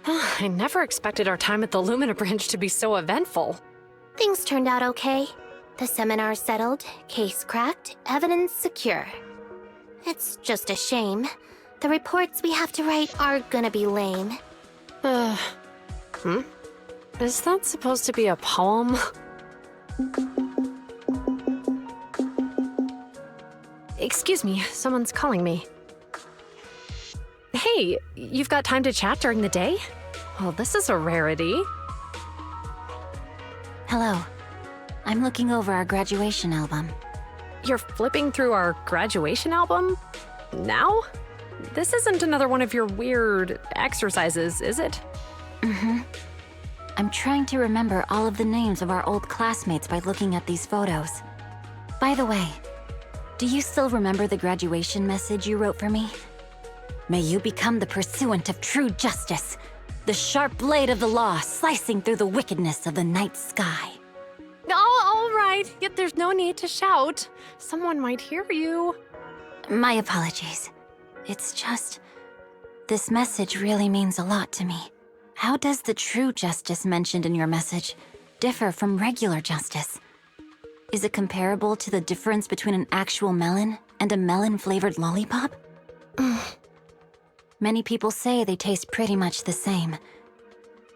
I never expected our time at the Lumina branch to be so eventful. Things turned out okay. The seminar settled, case cracked, evidence secure. It's just a shame. The reports we have to write are gonna be lame. Is that supposed to be a poem? Excuse me, someone's calling me. Hey, you've got time to chat during the day? Well, this is a rarity. Hello. I'm looking over our graduation album. You're flipping through our graduation album? Now? This isn't another one of your weird exercises, is it? Mm-hmm. I'm trying to remember all of the names of our old classmates by looking at these photos. By the way, do you still remember the graduation message you wrote for me? May you become the pursuant of true justice, the sharp blade of the law slicing through the wickedness of the night sky. Oh, all right. Yet there's no need to shout. Someone might hear you. My apologies. It's just... this message really means a lot to me. How does the true justice mentioned in your message differ from regular justice? Is it comparable to the difference between an actual melon and a melon-flavored lollipop? Many people say they taste pretty much the same.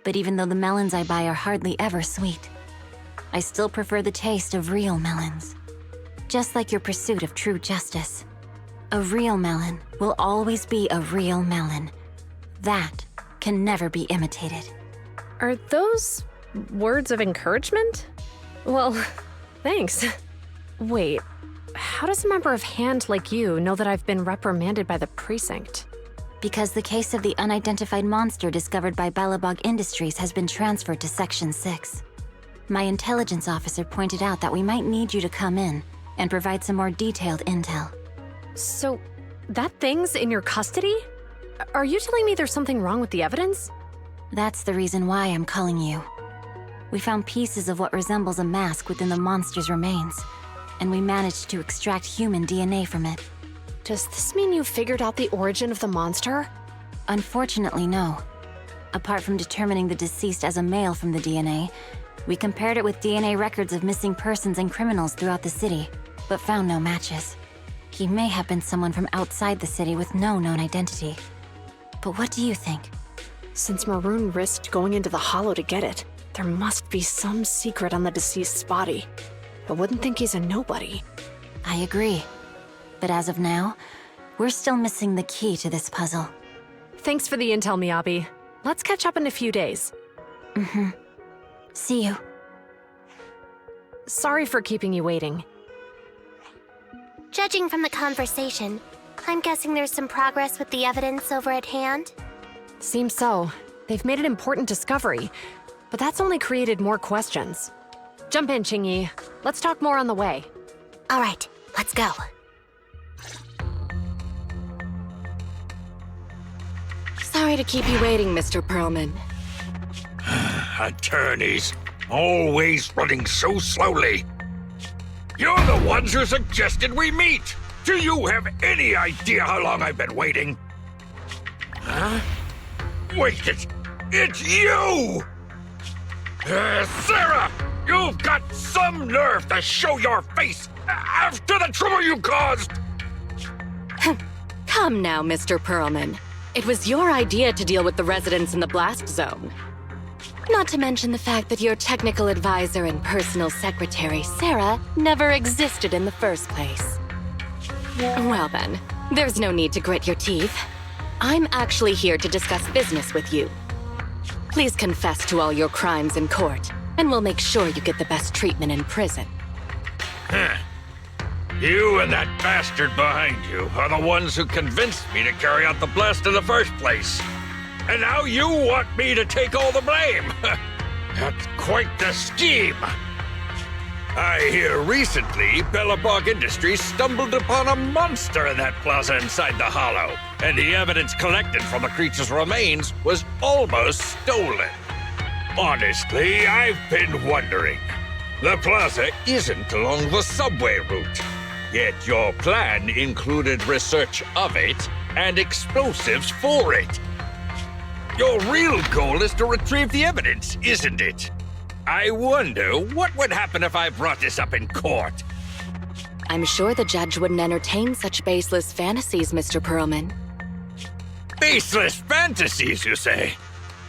But even though the melons I buy are hardly ever sweet, I still prefer the taste of real melons. Just like your pursuit of true justice. A real melon will always be a real melon. That can never be imitated. Are those words of encouragement? Well, thanks. Wait, how does a member of HAND like you know that I've been reprimanded by the precinct? Because the case of the unidentified monster discovered by Balabog Industries has been transferred to Section 6. My intelligence officer pointed out that we might need you to come in and provide some more detailed intel. So, that thing's in your custody? Are you telling me there's something wrong with the evidence? That's the reason why I'm calling you. We found pieces of what resembles a mask within the monster's remains, and we managed to extract human DNA from it. Does this mean you figured out the origin of the monster? Unfortunately, no. Apart from determining the deceased as a male from the DNA, we compared it with DNA records of missing persons and criminals throughout the city, but found no matches. He may have been someone from outside the city with no known identity. But what do you think? Since Maroon risked going into the Hollow to get it, there must be some secret on the deceased's body. I wouldn't think he's a nobody. I agree. But as of now, we're still missing the key to this puzzle. Thanks for the intel, Miyabi. Let's catch up in a few days. Mm-hmm. See you. Sorry for keeping you waiting. Judging from the conversation, I'm guessing there's some progress with the evidence over at hand? Seems so. They've made an important discovery, but that's only created more questions. Jump in, Qingyi. Let's talk more on the way. All right, let's go. Sorry to keep you waiting, Mr. Perlman. Attorneys, always running so slowly. You're the ones who suggested we meet. Do you have any idea how long I've been waiting? Huh? Wait, it's you! Sarah! You've got some nerve to show your face after the trouble you caused! Come now, Mr. Perlman. It was your idea to deal with the residents in the blast zone. Not to mention the fact that your technical advisor and personal secretary, Sarah, never existed in the first place. Well then, there's no need to grit your teeth. I'm actually here to discuss business with you. Please confess to all your crimes in court, and we'll make sure you get the best treatment in prison. Huh. You and that bastard behind you are the ones who convinced me to carry out the blast in the first place. And now you want me to take all the blame. That's quite the scheme. I hear recently Bellabog Industries stumbled upon a monster in that plaza inside the Hollow, and the evidence collected from the creature's remains was almost stolen. Honestly, I've been wondering. The plaza isn't along the subway route, yet your plan included research of it and explosives for it. Your real goal is to retrieve the evidence, isn't it? I wonder what would happen if I brought this up in court. I'm sure the judge wouldn't entertain such baseless fantasies, Mr. Perlman. Baseless fantasies, you say?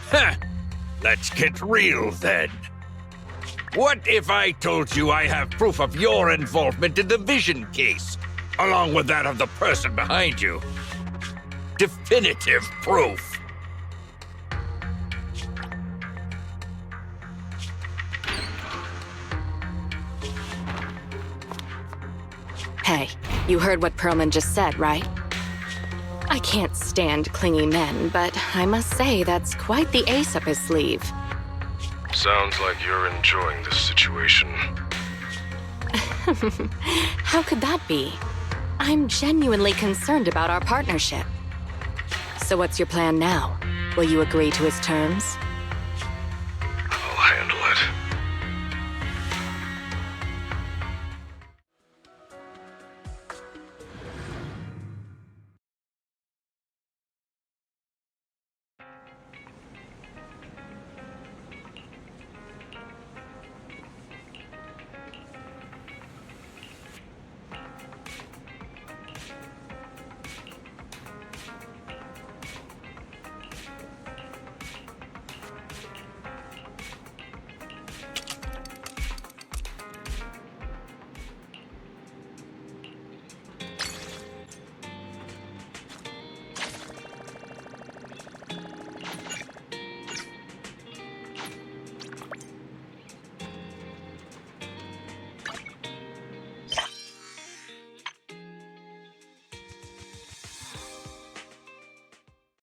Huh. Let's get real then. What if I told you I have proof of your involvement in the Vision case, along with that of the person behind you? Definitive proof. Hey, you heard what Perlman just said, right? I can't stand clingy men, but I must say that's quite the ace up his sleeve. Sounds like you're enjoying this situation. How could that be? I'm genuinely concerned about our partnership. So what's your plan now? Will you agree to his terms?